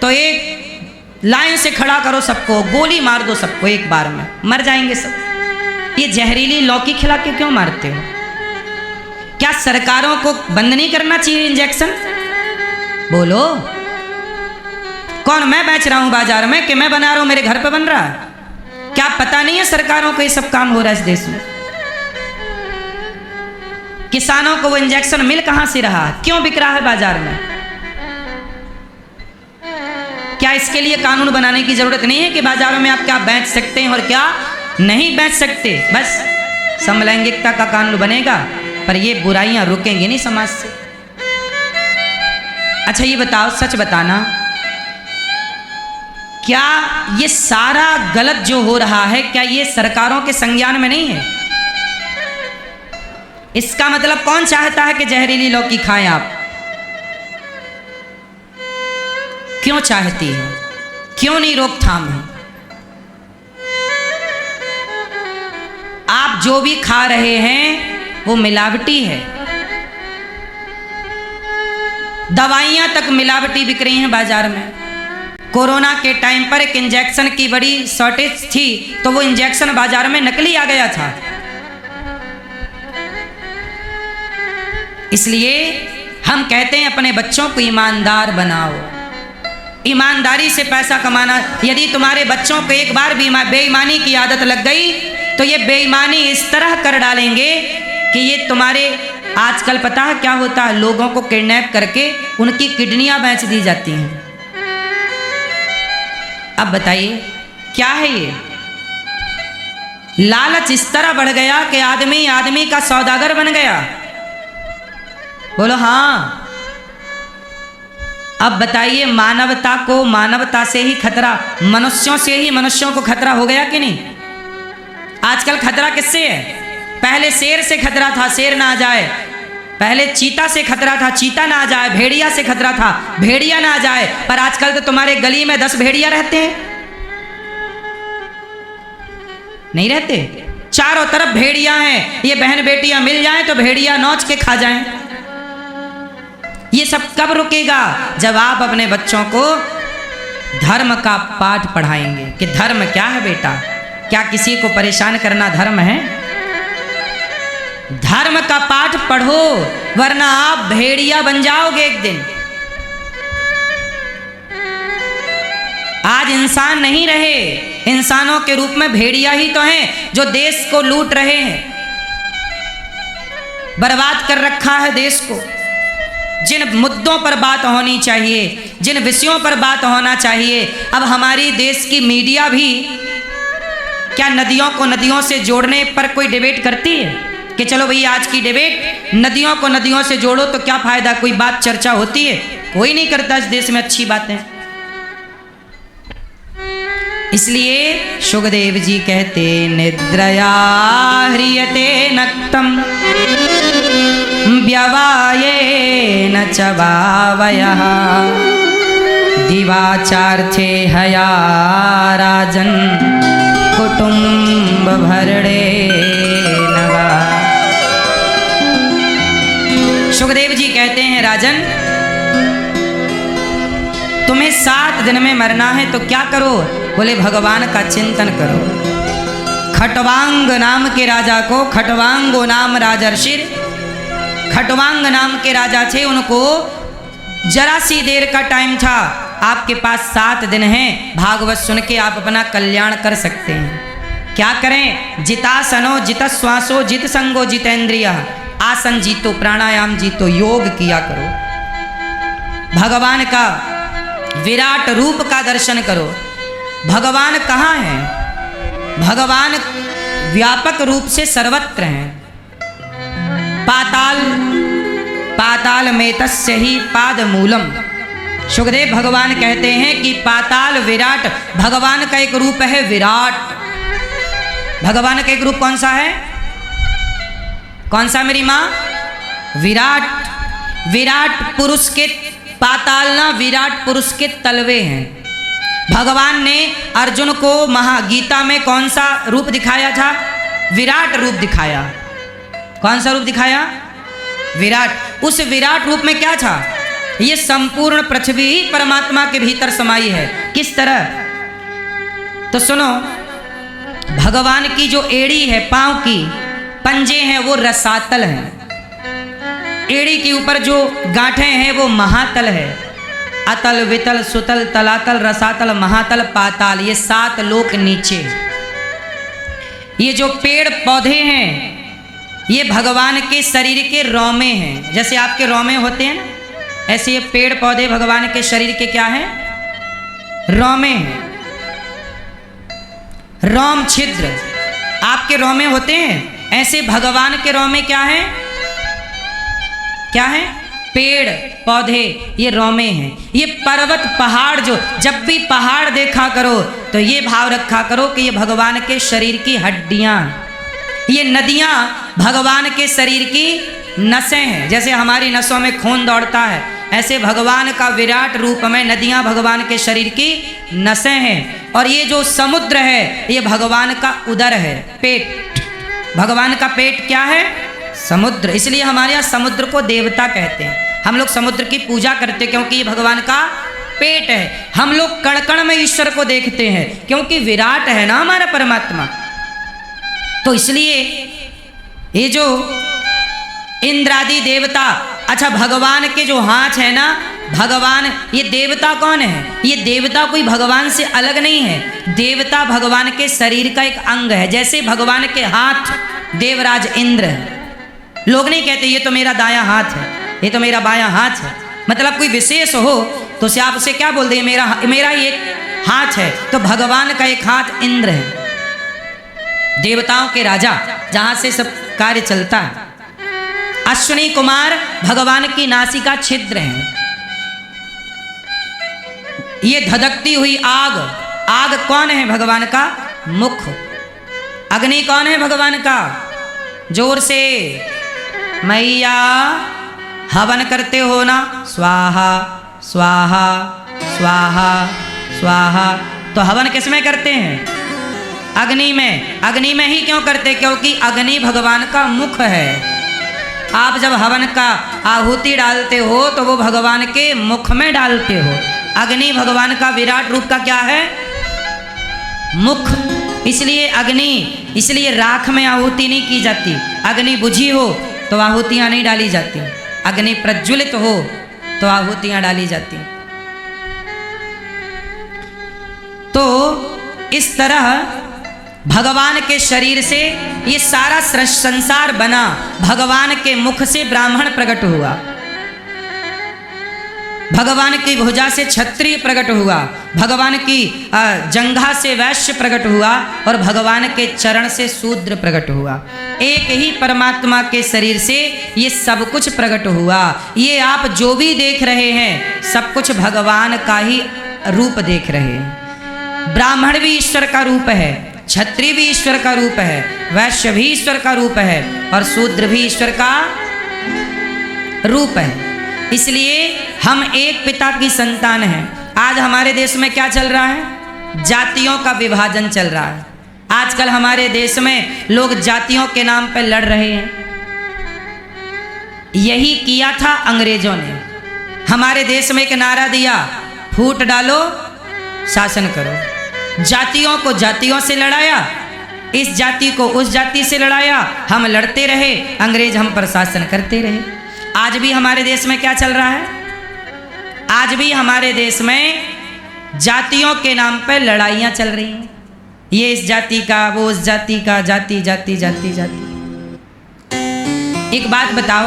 तो एक लाइन से खड़ा करो सबको, गोली मार दो सबको, एक बार में मर जाएंगे सब। ये जहरीली लौकी खिला के क्यों मारते हो? क्या सरकारों को बंद नहीं करना चाहिए इंजेक्शन? बोलो, कौन? मैं बेच रहा हूं बाजार में कि मैं बना रहा हूं, मेरे घर पे बन रहा है? क्या पता नहीं है सरकारों को ये सब काम हो रहा है इस देश में? किसानों को वो इंजेक्शन मिल कहां से रहा? क्यों बिक रहा है बाजार में? क्या इसके लिए कानून बनाने की जरूरत नहीं है कि बाजारों में आप क्या बेच सकते हैं और क्या नहीं बेच सकते? बस समलैंगिकता का कानून बनेगा पर ये बुराइयां रुकेंगी नहीं समाज से। अच्छा ये बताओ, सच बताना, क्या ये सारा गलत जो हो रहा है क्या ये सरकारों के संज्ञान में नहीं है? इसका मतलब कौन चाहता है कि जहरीली लौकी खाएं आप? क्यों चाहती है? क्यों नहीं रोकथाम है? आप जो भी खा रहे हैं वो मिलावटी है। दवाइयां तक मिलावटी बिक रही हैं बाजार में। कोरोना के टाइम पर एक इंजेक्शन की बड़ी शॉर्टेज थी तो वो इंजेक्शन बाजार में नकली आ गया था। इसलिए हम कहते हैं अपने बच्चों को ईमानदार बनाओ, ईमानदारी से पैसा कमाना। यदि तुम्हारे बच्चों को एक बार बेईमानी की आदत लग गई तो ये बेईमानी इस तरह कर डालेंगे कि ये तुम्हारे, आजकल पता है क्या होता है, लोगों को किडनैप करके उनकी किडनियां बेच दी जाती हैं। अब बताइए क्या है ये? लालच इस तरह बढ़ गया कि आदमी आदमी का सौदागर बन गया। बोलो हाँ। अब बताइए, मानवता को मानवता से ही खतरा, मनुष्यों से ही मनुष्यों को खतरा हो गया कि नहीं? आजकल खतरा किससे है? पहले शेर से खतरा था, शेर ना आ जाए। पहले चीता से खतरा था, चीता ना आ जाए। भेड़िया से खतरा था, भेड़िया ना आ जाए। पर आजकल तो तुम्हारे गली में 10 भेड़िया रहते हैं, नहीं रहते? चारों तरफ भेड़िया हैं। ये बहन बेटियां मिल जाएं तो भेड़िया नोच के खा जाएं। ये सब कब रुकेगा? जब आप अपने बच्चों को धर्म का पाठ पढ़ाएंगे कि धर्म क्या है बेटा। क्या किसी को परेशान करना धर्म है? धर्म का पाठ पढ़ो, वरना आप भेड़िया बन जाओगे एक दिन। आज इंसान नहीं रहे, इंसानों के रूप में भेड़िया ही तो हैं जो देश को लूट रहे हैं, बर्बाद कर रखा है देश को। जिन मुद्दों पर बात होनी चाहिए, जिन विषयों पर बात होना चाहिए, अब हमारी देश की मीडिया भी क्या नदियों को नदियों से जोड़ने पर कोई डिबेट करती है कि चलो भई आज की डिबेट नदियों को नदियों से जोड़ो तो क्या फायदा? कोई बात चर्चा होती है? कोई नहीं करता इस देश में अच्छी बातें। इसलिए शुकदेव जी कहते, निद्रया ह्रियते नक्तम व्यवायेन च वावयः दिवाचार्थे हया राजन कुटुंब भरणे नवा। शुकदेव जी कहते हैं, राजन तुम्हें 7 दिन में मरना है तो क्या करो? बोले भगवान का चिंतन करो। खटवांग नाम के राजा को, खटवांगो नाम राजर्षि, खटवांग नाम के राजा थे, उनको जरा सी देर का टाइम था। आपके पास 7 दिन हैं, भागवत सुन के आप अपना कल्याण कर सकते हैं। क्या करें? जितासनो जितश्वासो जित संगो जितेंद्रिय। आसन जीतो, प्राणायाम जीतो, योग किया करो, भगवान का विराट रूप का दर्शन करो। भगवान कहाँ हैं? भगवान व्यापक रूप से सर्वत्र हैं। पाताल पाताल में तस्य ही पाद मूलम। शुकदेव भगवान कहते हैं कि पाताल विराट, भगवान का एक रूप है विराट। भगवान का एक रूप कौन सा है? कौन सा मेरी माँ? विराट। विराट पुरुष के पातालना विराट पुरुष के तलवे हैं। भगवान ने अर्जुन को महागीता में कौन सा रूप दिखाया था? विराट रूप दिखाया। कौन सा रूप दिखाया? विराट। उस विराट रूप में क्या था? ये संपूर्ण पृथ्वी ही परमात्मा के भीतर समाई है। किस तरह? तो सुनो, भगवान की जो एड़ी है, पांव की पंजे हैं, वो रसातल हैं। एड़ी के ऊपर जो गांठें हैं वो महातल है। अतल, वितल, सुतल, तलातल, रसातल, महातल, पाताल, ये 7 लोक नीचे। ये जो पेड़ पौधे हैं ये भगवान के शरीर के रोमे हैं। जैसे आपके रोमे होते हैं ना, ऐसे ये पेड़ पौधे भगवान के शरीर के क्या हैं? रोमे हैं। रोम छिद्र आपके रोमे होते हैं, ऐसे भगवान के रोमे क्या हैं? क्या है? पेड़ पौधे, ये रोमे हैं। ये पर्वत पहाड़, जो जब भी पहाड़ देखा करो तो ये भाव रखा करो कि ये भगवान के शरीर की हड्डियां। ये नदियां भगवान के शरीर की नसें हैं। जैसे हमारी नसों में खून दौड़ता है, ऐसे भगवान का विराट रूप में नदियां भगवान के शरीर की नसें हैं। और ये जो समुद्र है ये भगवान का उदर है, पेट। भगवान का पेट क्या है? समुद्र। इसलिए हमारे यहाँ समुद्र को देवता कहते हैं। हम लोग समुद्र की पूजा करते हैं क्योंकि ये भगवान का पेट है। हम लोग कण कण में ईश्वर को देखते हैं क्योंकि विराट है ना हमारा परमात्मा। तो इसलिए ये जो इंद्रादि देवता, अच्छा भगवान के जो हाथ है ना, भगवान, ये देवता कौन है? ये देवता कोई भगवान से अलग नहीं है। देवता भगवान के शरीर का एक अंग है। जैसे भगवान के हाथ देवराज इंद्र है। लोग नहीं कहते ये तो मेरा दायां हाथ है, ये तो मेरा बायां हाथ है। मतलब कोई विशेष हो तो से आप उसे क्या बोल दें? मेरा ही एक हाथ है। तो भगवान का एक हाथ इंद्र है, देवताओं के राजा, जहां से सब कार्य चलता है। अश्विनी कुमार भगवान की नासिका छिद्र हैं। ये धधकती हुई आग, आग कौन है? भगवान का मुख। अग्नि कौन है? भगवान का। जोर से मैया हवन करते हो ना, स्वाहा स्वाहा स्वाहा स्वाहा। तो हवन किस में करते हैं? अग्नि में। अग्नि में ही क्यों करते? क्योंकि अग्नि भगवान का मुख है। आप जब हवन का आहुति डालते हो तो वो भगवान के मुख में डालते हो। अग्नि भगवान का विराट रूप का क्या है? मुख। इसलिए अग्नि, इसलिए राख में आहुति नहीं की जाती। अग्नि बुझी हो तो आहुतियां नहीं डाली जाती, अग्नि प्रज्वलित हो तो आहुतियां डाली जाती। तो इस तरह भगवान के शरीर से ये सारा संसार बना। भगवान के मुख से ब्राह्मण प्रकट हुआ, भगवान की भुजा से क्षत्रिय प्रकट हुआ, भगवान की जंघा से वैश्य प्रकट हुआ और भगवान के चरण से शूद्र प्रकट हुआ। एक ही परमात्मा के शरीर से ये सब कुछ प्रकट हुआ। ये आप जो भी देख रहे हैं सब कुछ भगवान का ही रूप देख रहे हैं। ब्राह्मण भी ईश्वर का रूप है, क्षत्रिय भी ईश्वर का रूप है, वैश्य भी ईश्वर का रूप है और शूद्र भी ईश्वर का रूप है। इसलिए हम एक पिता की संतान हैं। आज हमारे देश में क्या चल रहा है? जातियों का विभाजन चल रहा है। आजकल हमारे देश में लोग जातियों के नाम पर लड़ रहे हैं। यही किया था अंग्रेजों ने। हमारे देश में एक नारा दिया, फूट डालो शासन करो। जातियों को जातियों से लड़ाया, इस जाति को उस जाति से लड़ाया, हम लड़ते रहे, अंग्रेज हम पर शासन करते रहे। आज भी हमारे देश में क्या चल रहा है? आज भी हमारे देश में जातियों के नाम पर लड़ाइयाँ चल रही हैं। ये इस जाति का, वो उस जाति का, जाति जाति जाति जाति। एक बात बताओ,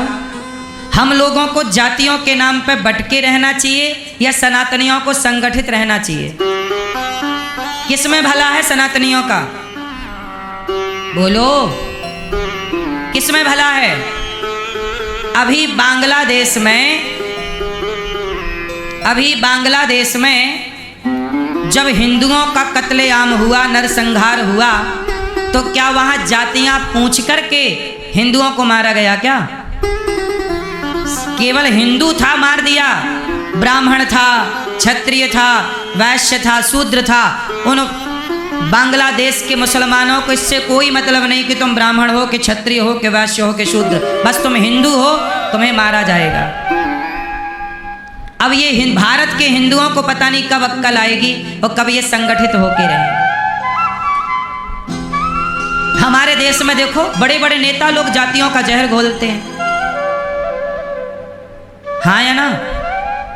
हम लोगों को जातियों के नाम पर भटके रहना चाहिए या सनातनियों को संगठित रहना चाहिए? किसमें भला है सनातनियों का? बोलो, किसमें भला है? अभी बांग्लादेश में जब हिंदुओं का कत्लेआम हुआ, नरसंहार हुआ, तो क्या वहां जातियां पूछ करके हिंदुओं को मारा गया क्या? केवल हिंदू था मार दिया, ब्राह्मण था, क्षत्रिय था, वैश्य था, शूद्र था। उन बांग्लादेश के मुसलमानों को इससे कोई मतलब नहीं कि तुम ब्राह्मण हो, कि क्षत्रिय हो, कि वैश्य हो, कि शूद्र, बस तुम हिंदू हो, तुम्हें मारा जाएगा। अब ये भारत के हिंदुओं को पता नहीं कब अक्कल आएगी और कब ये संगठित होके रहेंगे। हमारे देश में देखो बड़े बड़े नेता लोग जातियों का जहर घोलते हैं, हाँ या ना?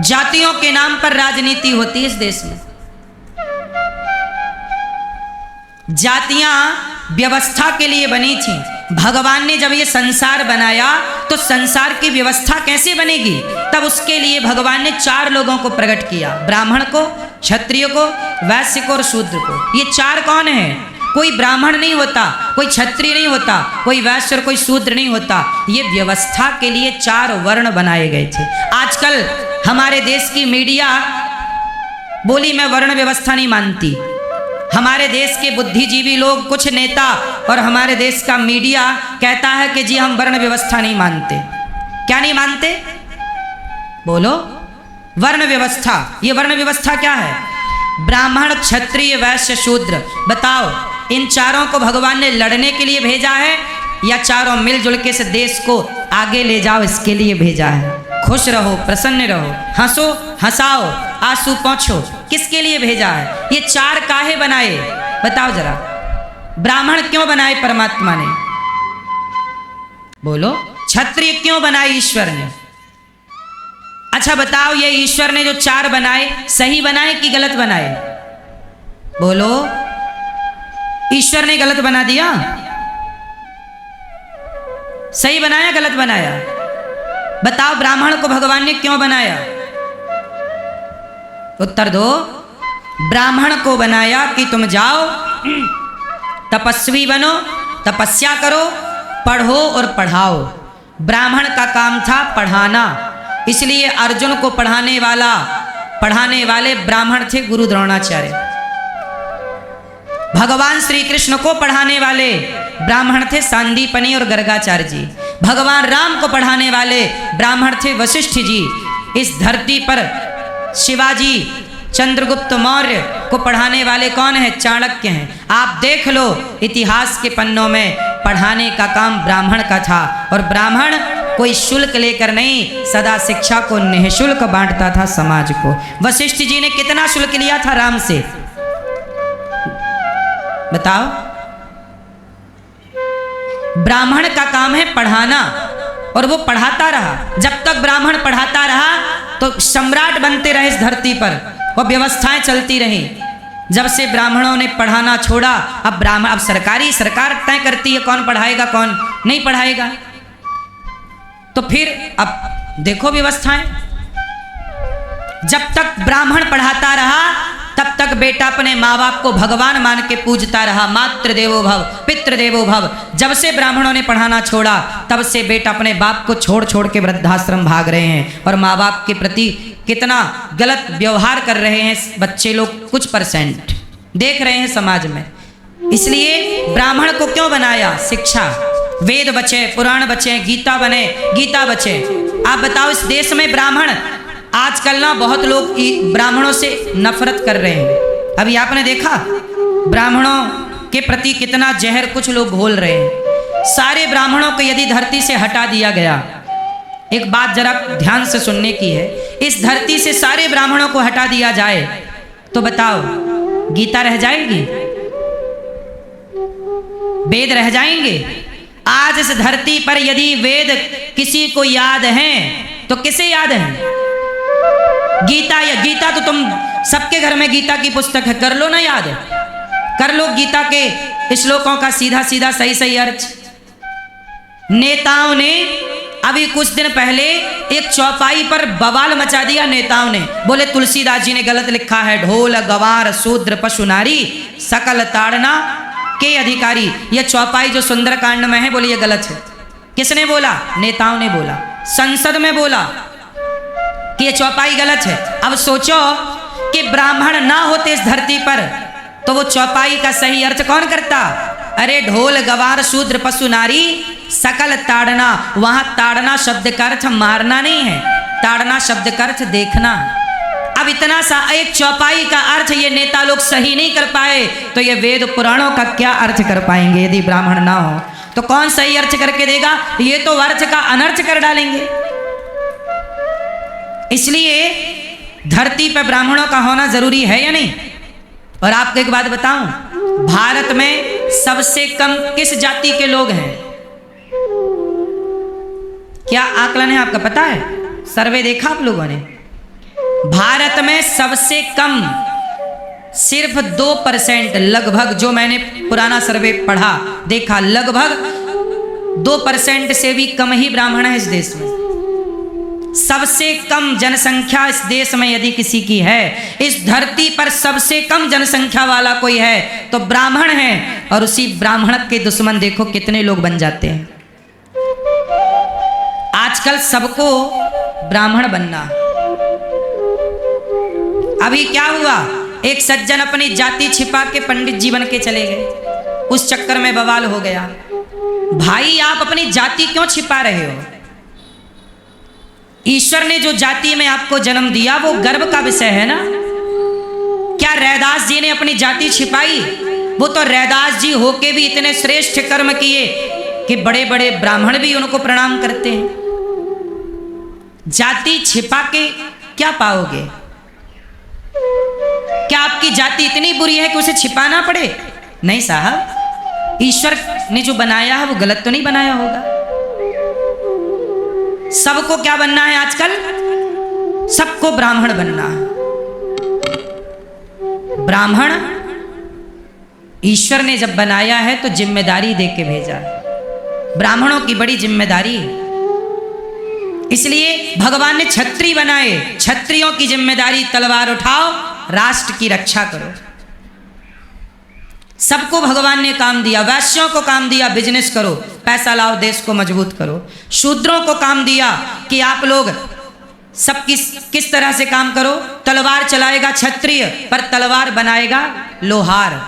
जातियों के नाम पर राजनीति होती है इस देश में। जातियां व्यवस्था के लिए बनी थी। भगवान ने जब ये संसार बनाया तो संसार की व्यवस्था कैसे बनेगी, तब उसके लिए भगवान ने 4 लोगों को प्रकट किया, ब्राह्मण को, क्षत्रिय को, वैश्य को और शूद्र को। ये 4 कौन है? कोई ब्राह्मण नहीं होता, कोई क्षत्रिय नहीं होता, कोई वैश्य और कोई शूद्र नहीं होता। ये व्यवस्था के लिए 4 वर्ण बनाए गए थे। आजकल हमारे देश की मीडिया बोली मैं वर्ण व्यवस्था नहीं मानती। हमारे देश के बुद्धिजीवी लोग, कुछ नेता और हमारे देश का मीडिया कहता है कि जी हम वर्ण व्यवस्था नहीं मानते। क्या नहीं मानते? बोलो। वर्ण व्यवस्था। ये वर्ण व्यवस्था क्या है? ब्राह्मण, क्षत्रिय, वैश्य, शूद्र। बताओ, इन 4 को भगवान ने लड़ने के लिए भेजा है या चारों मिलजुल के इस देश को आगे ले जाओ इसके लिए भेजा है? खुश रहो, प्रसन्न रहो, हंसो, हंसाओ, आंसू पोंछो, किसके लिए भेजा है? ये 4 काहे बनाए? बताओ जरा। ब्राह्मण क्यों बनाए परमात्मा ने? बोलो। क्षत्रिय क्यों बनाए ईश्वर ने? अच्छा बताओ, ये ईश्वर ने जो 4 बनाए सही बनाए कि गलत बनाए? बोलो। ईश्वर ने गलत बना दिया? सही बनाया, गलत बनाया? बताओ, ब्राह्मण को भगवान ने क्यों बनाया? उत्तर दो। ब्राह्मण को बनाया कि तुम जाओ तपस्वी बनो, तपस्या करो, पढ़ो और पढ़ाओ। ब्राह्मण का काम था पढ़ाना, इसलिए अर्जुन को पढ़ाने वाले ब्राह्मण थे गुरु द्रोणाचार्य। भगवान श्री कृष्ण को पढ़ाने वाले ब्राह्मण थे सांदीपनि और गर्गाचार्य जी। भगवान राम को पढ़ाने वाले ब्राह्मण थे वशिष्ठ जी। इस धरती पर शिवाजी, चंद्रगुप्त मौर्य को पढ़ाने वाले कौन है? चाणक्य हैं। आप देख लो, इतिहास के पन्नों में पढ़ाने का काम ब्राह्मण का था। और ब्राह्मण कोई शुल्क लेकर नहीं, सदा शिक्षा को निःशुल्क बांटता था समाज को। वशिष्ठ जी ने कितना शुल्क लिया था राम से? बताओ। ब्राह्मण का काम है पढ़ाना और वो पढ़ाता रहा। जब तक ब्राह्मण पढ़ाता रहा तो सम्राट बनते रहे इस धरती पर और व्यवस्थाएं चलती रही। जब से ब्राह्मणों ने पढ़ाना छोड़ा, अब सरकार तय करती है कौन पढ़ाएगा कौन नहीं पढ़ाएगा। तो फिर अब देखो व्यवस्थाएं। जब तक ब्राह्मण पढ़ाता रहा तब तक बेटा अपने माँ बाप को भगवान मान के पूजता रहा। मातृ देवो भव, पितृ देवो भव। जब से ब्राह्मणों ने पढ़ाना छोड़ा तब से बेटा अपने बाप को छोड़ के वृद्धाश्रम भाग रहे हैं और माँ बाप के प्रति कितना गलत व्यवहार कर रहे हैं बच्चे लोग। कुछ % देख रहे हैं समाज में। इसलिए ब्राह्मण को क्यों बनाया? शिक्षा। वेद बचे, पुराण बचे, गीता बने, गीता बचे। आप बताओ, इस देश में ब्राह्मण आजकल ना बहुत लोग ब्राह्मणों से नफरत कर रहे हैं। अभी आपने देखा ब्राह्मणों के प्रति कितना जहर कुछ लोग घोल रहे हैं। सारे ब्राह्मणों को यदि धरती से हटा दिया गया, एक बात जरा ध्यान से सुनने की है, इस धरती से सारे ब्राह्मणों को हटा दिया जाए तो बताओ गीता रह जाएगी? वेद रह जाएंगे? आज इस धरती पर यदि वेद किसी को याद हैं तो किसे याद है? गीता। या गीता तो तुम सबके घर में गीता की पुस्तक है, कर लो ना याद, कर लो गीता के श्लोकों का सीधा सीधा सही सही अर्थ। नेताओं ने अभी कुछ दिन पहले एक चौपाई पर बवाल मचा दिया। नेताओं ने बोले तुलसीदास जी ने गलत लिखा है, ढोल गवार शूद्र पशु नारी सकल ताड़ना के अधिकारी। यह चौपाई जो सुंदरकांड में है, बोले ये गलत है। किसने बोला? नेताओं ने बोला, संसद में बोला कि ये चौपाई गलत है। अब सोचो कि ब्राह्मण ना होते इस धरती पर तो वो चौपाई का सही अर्थ कौन करता? अरे ढोल गवार शूद्र पशु नारी सकल ताड़ना, वहां ताड़ना शब्द का अर्थ मारना नहीं है, ताड़ना शब्द का अर्थ देखना। अब इतना सा एक चौपाई का अर्थ ये नेता लोग सही नहीं कर पाए, तो ये वेद पुराणों का क्या अर्थ कर पाएंगे? यदि ब्राह्मण ना हो तो कौन सही अर्थ करके देगा? ये तो अर्थ का अनर्थ कर डालेंगे। इसलिए धरती पर ब्राह्मणों का होना जरूरी है या नहीं? और आपको एक बात बताऊं, भारत में सबसे कम किस जाति के लोग हैं? क्या आकलन है आपका पता है? सर्वे देखा आप लोगों ने? भारत में सबसे कम सिर्फ 2% लगभग, जो मैंने पुराना सर्वे पढ़ा देखा, लगभग 2% से भी कम ही ब्राह्मण है इस देश में। सबसे कम जनसंख्या इस देश में यदि किसी की है, इस धरती पर सबसे कम जनसंख्या वाला कोई है तो ब्राह्मण है। और उसी ब्राह्मण के दुश्मन देखो कितने लोग बन जाते हैं। आजकल सबको ब्राह्मण बनना। अभी क्या हुआ, एक सज्जन अपनी जाति छिपा के पंडित जी बन के चले गए, उस चक्कर में बवाल हो गया। भाई आप अपनी जाति क्यों छिपा रहे हो? ईश्वर ने जो जाति में आपको जन्म दिया वो गर्व का विषय है ना। क्या रैदास जी ने अपनी जाति छिपाई? वो तो रैदास जी होके भी इतने श्रेष्ठ कर्म किए कि बड़े बड़े ब्राह्मण भी उनको प्रणाम करते हैं। जाति छिपा के क्या पाओगे? क्या आपकी जाति इतनी बुरी है कि उसे छिपाना पड़े? नहीं साहब, ईश्वर ने जो बनाया है वो गलत तो नहीं बनाया होगा। सबको क्या बनना है आजकल? सबको ब्राह्मण बनना है। ब्राह्मण ईश्वर ने जब बनाया है तो जिम्मेदारी दे के भेजा। ब्राह्मणों की बड़ी जिम्मेदारी है, इसलिए भगवान ने क्षत्रिय बनाए। क्षत्रियों की जिम्मेदारी तलवार उठाओ, राष्ट्र की रक्षा करो। सबको भगवान ने काम दिया। वैश्यों को काम दिया बिजनेस करो, पैसा लाओ, देश को मजबूत करो। शूद्रों को काम दिया कि आप लोग सब किस तरह से काम करो। तलवार चलाएगा क्षत्रिय, पर तलवार बनाएगा लोहार।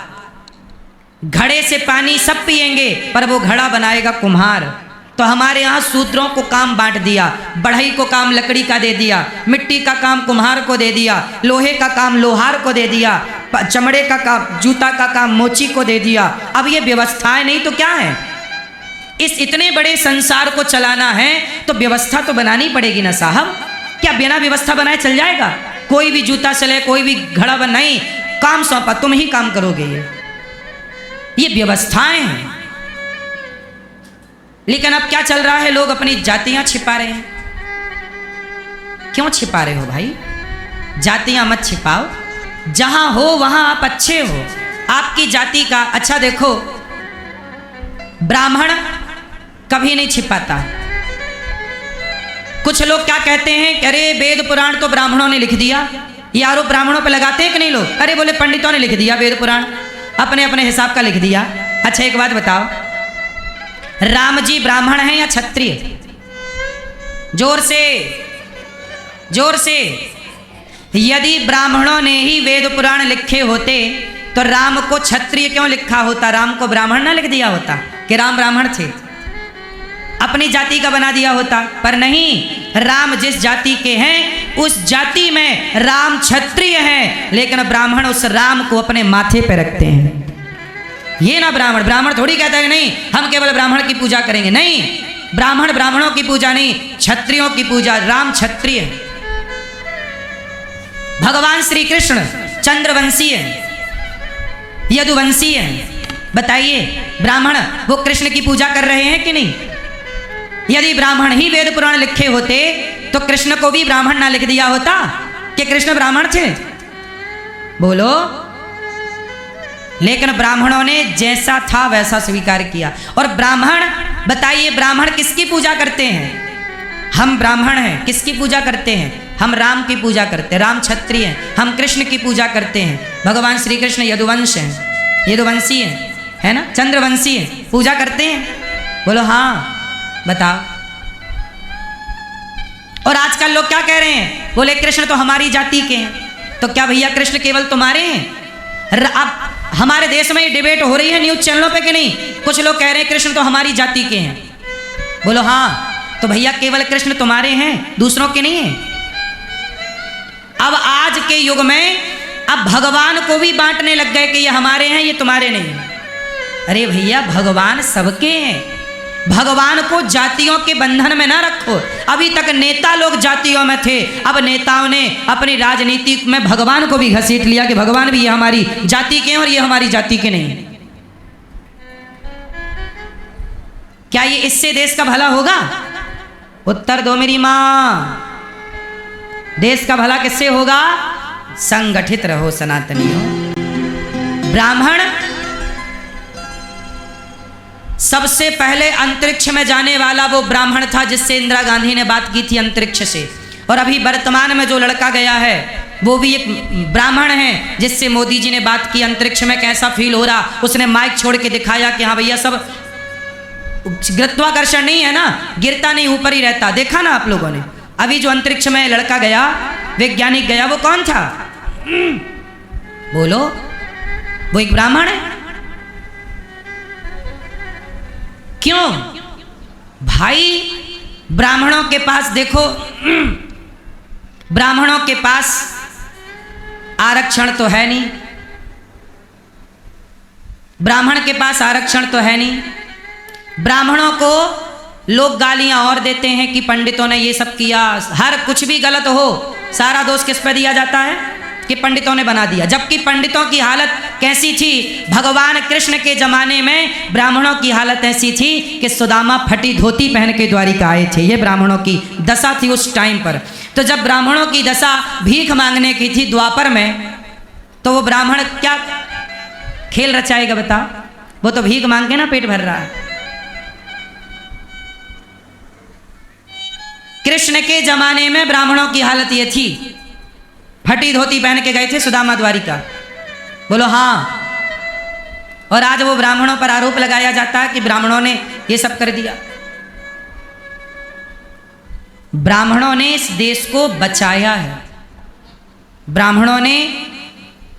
घड़े से पानी सब पिएंगे, पर वो घड़ा बनाएगा कुम्हार। तो हमारे यहाँ शूद्रों को काम बांट दिया। बढ़ई को काम लकड़ी का दे दिया, मिट्टी का काम कुम्हार को दे दिया, लोहे का काम लोहार को दे दिया, चमड़े का काम, जूता का काम मोची को दे दिया। अब ये व्यवस्थाएं नहीं तो क्या है? इस इतने बड़े संसार को चलाना है तो व्यवस्था तो बनानी पड़ेगी ना साहब। क्या बिना व्यवस्था बनाए चल जाएगा? कोई भी जूता चले, कोई भी घड़ा बन, नहीं, काम सौंपा, तुम ही काम करोगे। ये व्यवस्थाएं हैं। लेकिन अब क्या चल रहा है? लोग अपनी जातियां छिपा रहे हैं। क्यों छिपा रहे हो भाई? जातियां मत छिपाओ, जहां हो वहां आप अच्छे हो। आपकी जाति का अच्छा देखो, ब्राह्मण कभी नहीं छिपाता। कुछ लोग क्या कहते हैं कि अरे वेद पुराण तो ब्राह्मणों ने लिख दिया। यारो ब्राह्मणों पे लगाते हैं कि नहीं लोग? अरे बोले पंडितों ने लिख दिया वेद पुराण, अपने अपने हिसाब का लिख दिया। अच्छा एक बात बताओ, राम जी ब्राह्मण हैं या क्षत्रिय? जोर से, जोर से। यदि ब्राह्मणों ने ही वेद पुराण लिखे होते तो राम को क्षत्रिय क्यों लिखा होता? राम को ब्राह्मण ना लिख दिया होता कि राम ब्राह्मण थे? अपनी जाति का बना दिया होता। पर नहीं, राम जिस जाति के हैं उस जाति में राम क्षत्रिय हैं, लेकिन ब्राह्मण उस राम को अपने माथे पे रखते हैं। ये ना ब्राह्मण थोड़ी कहता है नहीं हम केवल ब्राह्मण की पूजा करेंगे। नहीं, ब्राह्मण ब्राह्मणों की पूजा नहीं, क्षत्रियों की पूजा। राम क्षत्रिय, भगवान श्री कृष्ण चंद्रवंशी है, यदुवंशी है। बताइए, ब्राह्मण वो कृष्ण की पूजा कर रहे हैं कि नहीं? यदि ब्राह्मण ही वेद पुराण लिखे होते तो कृष्ण को भी ब्राह्मण ना लिख दिया होता कि कृष्ण ब्राह्मण थे? बोलो। लेकिन ब्राह्मणों ने जैसा था वैसा स्वीकार किया। और ब्राह्मण, बताइए ब्राह्मण किसकी पूजा करते हैं? हम ब्राह्मण हैं, किसकी पूजा करते हैं? हम राम की पूजा करते हैं। राम क्षत्रिय हैं, हम कृष्ण की पूजा करते हैं। भगवान श्री कृष्ण यदुवंश हैं, यदुवंशी हैं, है ना, चंद्रवंशी हैं, पूजा करते हैं। बोलो हाँ, बताओ। और आजकल लोग क्या कह रहे हैं? बोले कृष्ण तो हमारी जाति के हैं। तो क्या भैया कृष्ण केवल तुम्हारे हैं? अब हमारे देश में डिबेट हो रही है न्यूज चैनलों पे कि नहीं? कुछ लोग कह रहे हैं कृष्ण तो हमारी जाति के हैं, बोलो हाँ। तो भैया केवल कृष्ण तुम्हारे हैं, दूसरों के नहीं हैं। अब आज के युग में अब भगवान को भी बांटने लग गए कि ये हमारे हैं, ये तुम्हारे नहीं हैं। अरे भैया भगवान सबके हैं, भगवान को जातियों के बंधन में ना रखो। अभी तक नेता लोग जातियों में थे, अब नेताओं ने अपनी राजनीति में भगवान को भी घसीट लिया कि भगवान भी ये हमारी जाति के हैं और ये हमारी जाति के नहीं। क्या ये इससे देश का भला होगा? उत्तर दो मेरी मां। देश का भला किससे होगा? संगठित रहो सनातनियों। ब्राह्मण सबसे पहले अंतरिक्ष में जाने वाला वो ब्राह्मण था जिससे इंदिरा गांधी ने बात की थी अंतरिक्ष से। और अभी वर्तमान में जो लड़का गया है वो भी एक ब्राह्मण है जिससे मोदी जी ने बात की अंतरिक्ष में कैसा फील हो रहा। उसने माइक छोड़ के दिखाया कि हाँ भैया सब गुरुत्वाकर्षण नहीं है ना, गिरता नहीं, ऊपर ही रहता। देखा ना आप लोगों ने। अभी जो अंतरिक्ष में लड़का गया, वैज्ञानिक गया, वो कौन था? बोलो। वो एक ब्राह्मण है। क्यों भाई? ब्राह्मणों के पास देखो, ब्राह्मणों के पास आरक्षण तो है नहीं, ब्राह्मण के पास आरक्षण तो है नहीं। ब्राह्मणों को लोग गालियां और देते हैं कि पंडितों ने ये सब किया। हर कुछ भी गलत हो, सारा दोष किस पे दिया जाता है? कि पंडितों ने बना दिया। जबकि पंडितों की हालत कैसी थी? भगवान कृष्ण के जमाने में ब्राह्मणों की हालत ऐसी थी कि सुदामा फटी धोती पहन के द्वारिका आए थे। ये ब्राह्मणों की दशा थी उस टाइम पर। तो जब ब्राह्मणों की दशा भीख मांगने की थी द्वापर में, तो वो ब्राह्मण क्या खेल रचाएगा बताओ? वो तो भीख मांग के ना पेट भर रहा है। कृष्ण के जमाने में ब्राह्मणों की हालत ये थी, फटी धोती पहन के गए थे सुदामा द्वारिका। बोलो हाँ। और आज वो ब्राह्मणों पर आरोप लगाया जाता है कि ब्राह्मणों ने ये सब कर दिया। ब्राह्मणों ने इस देश को बचाया है। ब्राह्मणों ने,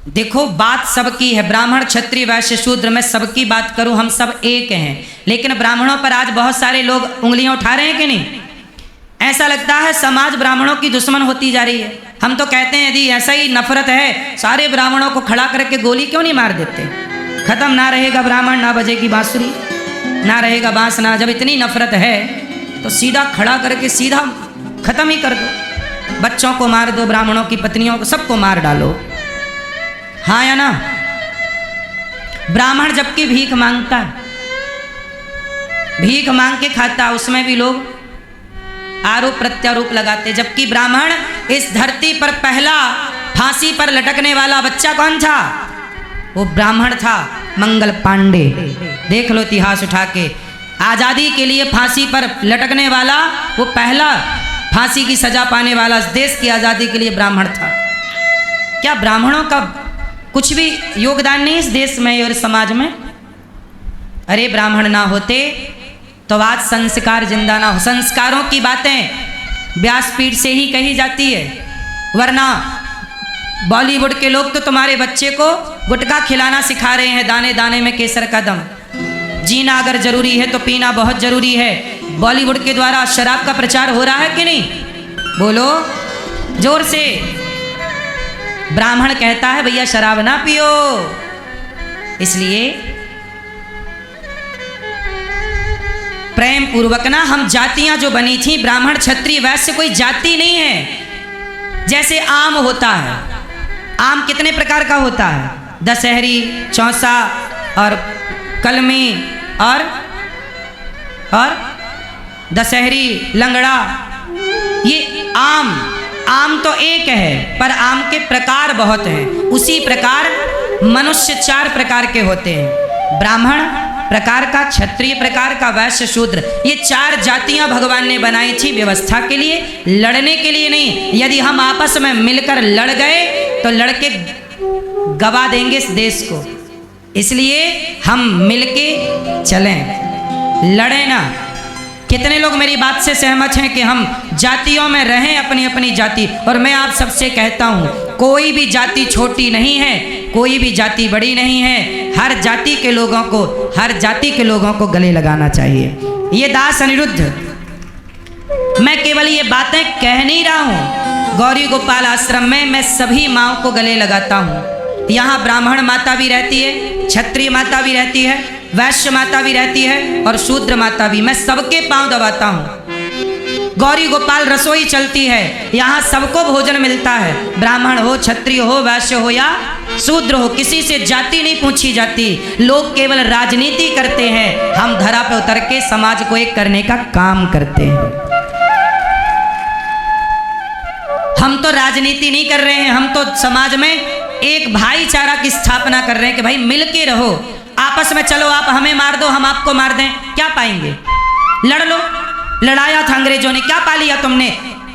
देखो बात सबकी है, ब्राह्मण क्षत्रिय वैश्य शूद्र, मैं सबकी बात करूं, हम सब एक हैं। लेकिन ब्राह्मणों पर आज बहुत सारे लोग उंगलियां उठा रहे हैं कि नहीं? ऐसा लगता है समाज ब्राह्मणों की दुश्मन होती जा रही है। हम तो कहते हैं यदि ऐसा ही नफरत है, सारे ब्राह्मणों को खड़ा करके गोली क्यों नहीं मार देते? खत्म ना रहेगा ब्राह्मण, ना बजेगी बांसुरी, ना रहेगा बांसना। जब इतनी नफरत है तो सीधा खड़ा करके सीधा खत्म ही कर दो। बच्चों को मार दो, ब्राह्मणों की पत्नियों को, सबको मार डालो। हाँ या ना? ब्राह्मण जबकि भीख मांगता है, भीख मांग के खाता, उसमें भी लोग आरोप प्रत्यारोप लगाते। जबकि ब्राह्मण इस धरती पर पहला फांसी पर लटकने वाला बच्चा कौन था? वो ब्राह्मण था, मंगल पांडे। देख लो इतिहास उठा के। आजादी के लिए फांसी पर लटकने वाला, वो पहला फांसी की सजा पाने वाला देश की आजादी के लिए ब्राह्मण था। क्या ब्राह्मणों का कुछ भी योगदान नहीं इस देश में और समाज में? अरे ब्राह्मण ना होते तो आज संस्कार जिंदा ना हो। संस्कारों की बातें व्यासपीठ से ही कही जाती है, वरना बॉलीवुड के लोग तो तुम्हारे बच्चे को गुटखा खिलाना सिखा रहे हैं, दाने दाने में केसर का दम। जीना अगर जरूरी है तो पीना बहुत जरूरी है। बॉलीवुड के द्वारा शराब का प्रचार हो रहा है कि नहीं? बोलो जोर से। ब्राह्मण कहता है भैया शराब ना पियो। इसलिए प्रेम पूर्वक ना, हम जातियां जो बनी थी, ब्राह्मण क्षत्रिय वैश्य कोई जाति नहीं है। जैसे आम होता है, आम कितने प्रकार का होता है? दशहरी, चौसा और कलमी और दशहरी, लंगड़ा। ये आम तो एक है पर आम के प्रकार बहुत हैं। उसी प्रकार मनुष्य 4 प्रकार के होते हैं। ब्राह्मण प्रकार का, क्षत्रिय प्रकार का, वैश्य शूद्र। ये 4 जातियां भगवान ने बनाई थी व्यवस्था के लिए, लड़ने के लिए नहीं। यदि हम आपस में मिलकर लड़ गए तो लड़के गवा देंगे इस देश को। इसलिए हम मिलके चलें, लड़ें ना। कितने लोग मेरी बात से सहमत हैं कि हम जातियों में रहें, अपनी अपनी जाति? और मैं आप सबसे कहता हूं, कोई भी जाति छोटी नहीं है, कोई भी जाति बड़ी नहीं है। हर जाति के लोगों को गले लगाना चाहिए। ये दास अनिरुद्ध, मैं केवल ये बातें कह नहीं रहा हूँ। गौरी गोपाल आश्रम में मैं सभी माँओं को गले लगाता हूँ। यहाँ ब्राह्मण माता भी रहती है, क्षत्रिय माता भी रहती है, वैश्य माता भी रहती है और शूद्र माता भी। मैं सबके पांव दबाता हूँ। गौरी गोपाल रसोई चलती है, यहाँ सबको भोजन मिलता है। ब्राह्मण हो, क्षत्रिय हो, वैश्य हो या शूद्र हो, किसी से जाति नहीं पूछी जाती। लोग केवल राजनीति करते हैं, हम धरा पे उतर के समाज को एक करने का काम करते हैं। हम तो राजनीति नहीं कर रहे हैं, हम तो समाज में एक भाईचारा की स्थापना कर रहे हैं कि भाई मिल के रहो, आपस में चलो, आप हमें मार दो, हम आपको मार दें, क्या पाएंगे? लड़ लो। लड़ाया था अंग्रेजों ने, क्या पा लिया तुमने?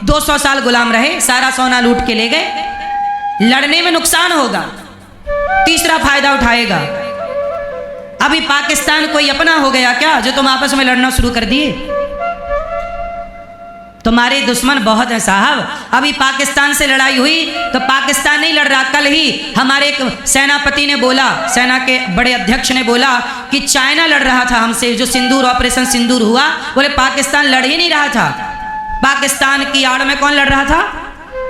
200 साल गुलाम रहे, सारा सोना लूट के ले गए। लड़ने में नुकसान होगा, तीसरा फायदा उठाएगा। अभी पाकिस्तान कोई अपना हो गया क्या जो तुम आपस में लड़ना शुरू कर दिए? तुम्हारे दुश्मन बहुत हैं साहब। अभी पाकिस्तान से लड़ाई हुई तो पाकिस्तान नहीं लड़ रहा। कल ही हमारे एक सेनापति ने बोला, सेना के बड़े अध्यक्ष ने बोला कि चाइना लड़ रहा था हमसे, जो सिंदूर ऑपरेशन सिंदूर हुआ, बोले पाकिस्तान लड़ ही नहीं रहा था। पाकिस्तान की आड़ में कौन लड़ रहा था?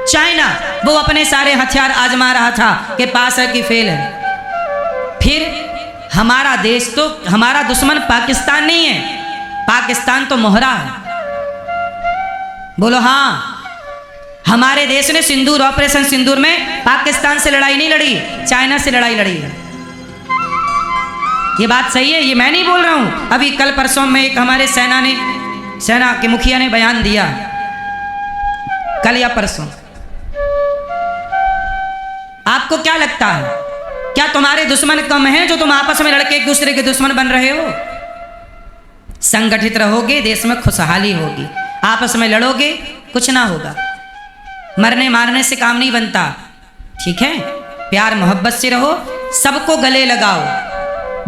चाइना। वो अपने सारे हथियार आजमा रहा था कि पास है कि फेल है। फिर हमारा देश तो, हमारा दुश्मन पाकिस्तान नहीं है, पाकिस्तान तो मोहरा है। बोलो हाँ, हमारे देश ने सिंदूर ऑपरेशन सिंदूर में पाकिस्तान से लड़ाई नहीं लड़ी, चाइना से लड़ाई लड़ी है। ये बात सही है, ये मैं नहीं बोल रहा हूं। अभी कल परसों में एक हमारे सेना के मुखिया ने बयान दिया, कल या परसों। आपको क्या लगता है, क्या तुम्हारे दुश्मन कम हैं जो तुम आपस में लड़के एक दूसरे के दुश्मन बन रहे हो? संगठित रहोगे, देश में खुशहाली होगी। आपस में लड़ोगे, कुछ ना होगा। मरने मारने से काम नहीं बनता, ठीक है? प्यार मोहब्बत से रहो, सबको गले लगाओ,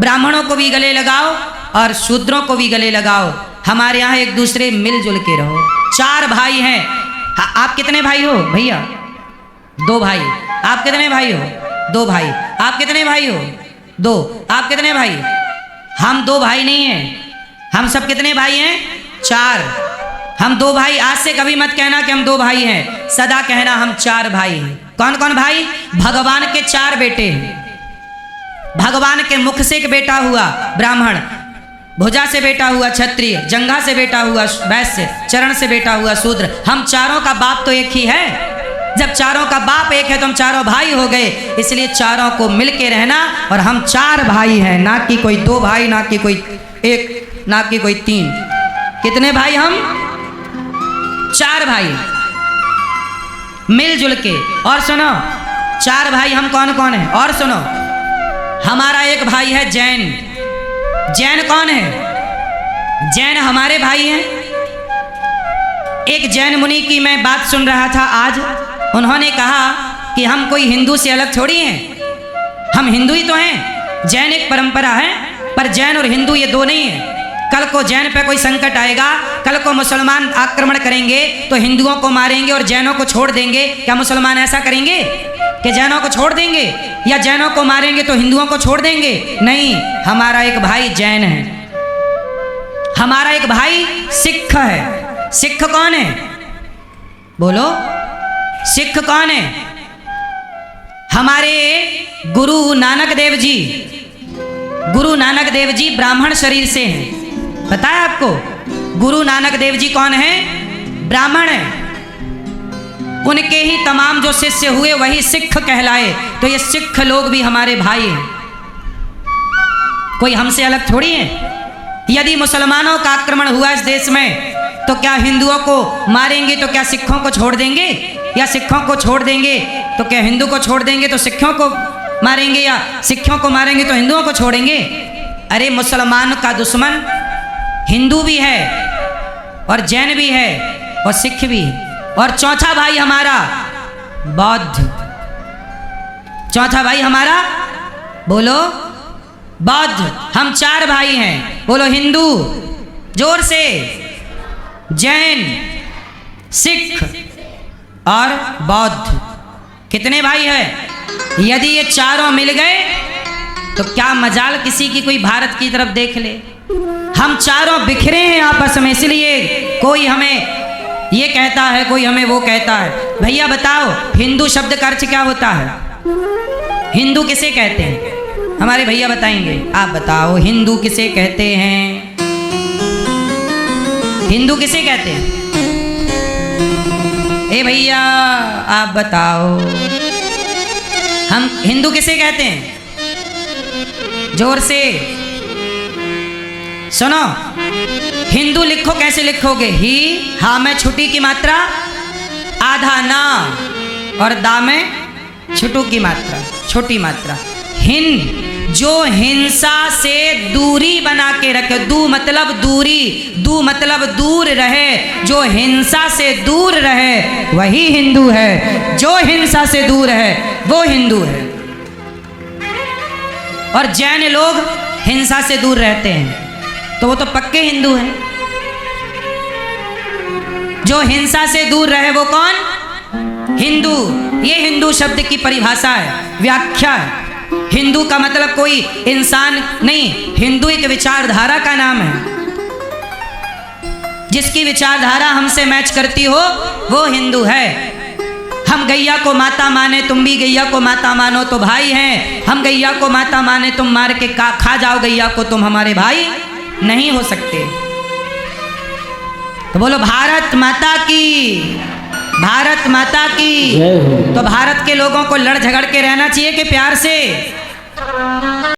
ब्राह्मणों को भी गले लगाओ और शूद्रों को भी गले लगाओ। हमारे यहाँ एक दूसरे मिलजुल के रहो। 4 भाई हैं। आप कितने भाई हो भैया? 2 भाई। आप कितने भाई हो? 2 भाई। आप कितने भाई हो? 2। आप कितने भाई? हम 2 भाई नहीं हैं, हम सब कितने भाई हैं? 4। हम 2 भाई। आज से कभी मत कहना कि हम 2 भाई हैं, सदा कहना हम 4 भाई हैं। कौन कौन भाई? भगवान के 4 बेटे हैं। भगवान के मुख से एक बेटा हुआ ब्राह्मण, भुजा से बेटा हुआ क्षत्रिय, जंघा से बेटा हुआ वैश्य, चरण से बेटा हुआ शूद्र। हम चारों का बाप तो एक ही है। जब चारों का बाप एक है तो हम चारों भाई हो गए। इसलिए चारों को मिल के रहना। और हम 4 भाई हैं, ना कि कोई 2 भाई, ना कि कोई 1, ना कि कोई 3। कितने भाई? हम 4 भाई मिलजुल के। और सुनो, 4 भाई हम कौन कौन है? और सुनो, हमारा एक भाई है जैन। जैन कौन है? जैन हमारे भाई हैं। एक जैन मुनि की मैं बात सुन रहा था आज। उन्होंने कहा कि हम कोई हिंदू से अलग थोड़ी हैं, हम हिंदू ही तो हैं। जैन एक परंपरा है, पर जैन और हिंदू ये 2 नहीं है। कल को जैन पे कोई संकट आएगा, कल को मुसलमान आक्रमण करेंगे तो हिंदुओं को मारेंगे और जैनों को छोड़ देंगे। क्या मुसलमान ऐसा करेंगे कि जैनों को छोड़ देंगे, या जैनों को मारेंगे तो हिंदुओं को छोड़ देंगे? नहीं, हमारा एक भाई जैन है, हमारा एक भाई सिख है। सिख कौन है? बोलो, सिख कौन है? हमारे गुरु नानक देव जी, गुरु नानक देव जी ब्राह्मण शरीर से हैं। पता है आपको गुरु नानक देव जी कौन है? ब्राह्मण है। उनके ही तमाम जो शिष्य हुए वही सिख कहलाए। तो ये सिख लोग भी हमारे भाई हैं, कोई हमसे अलग थोड़ी है। यदि मुसलमानों का आक्रमण हुआ इस देश में तो क्या हिंदुओं को मारेंगे तो क्या सिखों को छोड़ देंगे? या सिखों को छोड़ देंगे तो क्या हिंदू को छोड़ देंगे तो सिखों को मारेंगे? या सिखों को मारेंगे तो हिंदुओं को छोड़ेंगे? अरे मुसलमान का दुश्मन हिंदू भी है और जैन भी है और सिख भी है। और चौथा भाई हमारा बौद्ध। चौथा भाई हमारा, बोलो, बौद्ध। हम 4 भाई हैं, बोलो, हिंदू जोर से, जैन, सिख और बौद्ध। कितने भाई हैं? यदि ये चारों मिल गए तो क्या मजाल किसी की कोई भारत की तरफ देख ले। हम चारों बिखरे हैं आपस में, इसलिए कोई हमें ये कहता है, कोई हमें वो कहता है। भैया बताओ, हिंदू शब्द का अर्थ क्या होता है? हिंदू किसे कहते हैं? हमारे भैया बताएंगे। आप बताओ, हिंदू किसे कहते हैं? हिंदू किसे कहते हैं? ए भैया आप बताओ, हम हिंदू किसे कहते हैं? जोर से सुनो। हिंदू लिखो, कैसे लिखोगे? ही हा में छुटी की मात्रा आधा ना, और दा में छुटू की मात्रा छोटी मात्रा। हिन, जो हिंसा से दूरी बना के रखे। दू मतलब दूरी, दू मतलब दूर रहे। जो हिंसा से दूर रहे वही हिंदू है। जो हिंसा से दूर है वो हिंदू है। और जैन लोग हिंसा से दूर रहते हैं, तो वो तो पक्के हिंदू हैं। जो हिंसा से दूर रहे वो कौन? हिंदू। ये हिंदू शब्द की परिभाषा है, व्याख्या है। हिंदू का मतलब कोई इंसान नहीं, हिंदू एक विचारधारा का नाम है। जिसकी विचारधारा हमसे मैच करती हो वो हिंदू है। हम गैया को माता माने, तुम भी गैया को माता मानो तो भाई हैं। हम गैया को माता माने, तुम मार के खा जाओ गैया को, तुम हमारे भाई नहीं हो सकते। तो बोलो भारत माता की, भारत माता की। तो भारत के लोगों को लड़ झगड़ के रहना चाहिए कि प्यार से?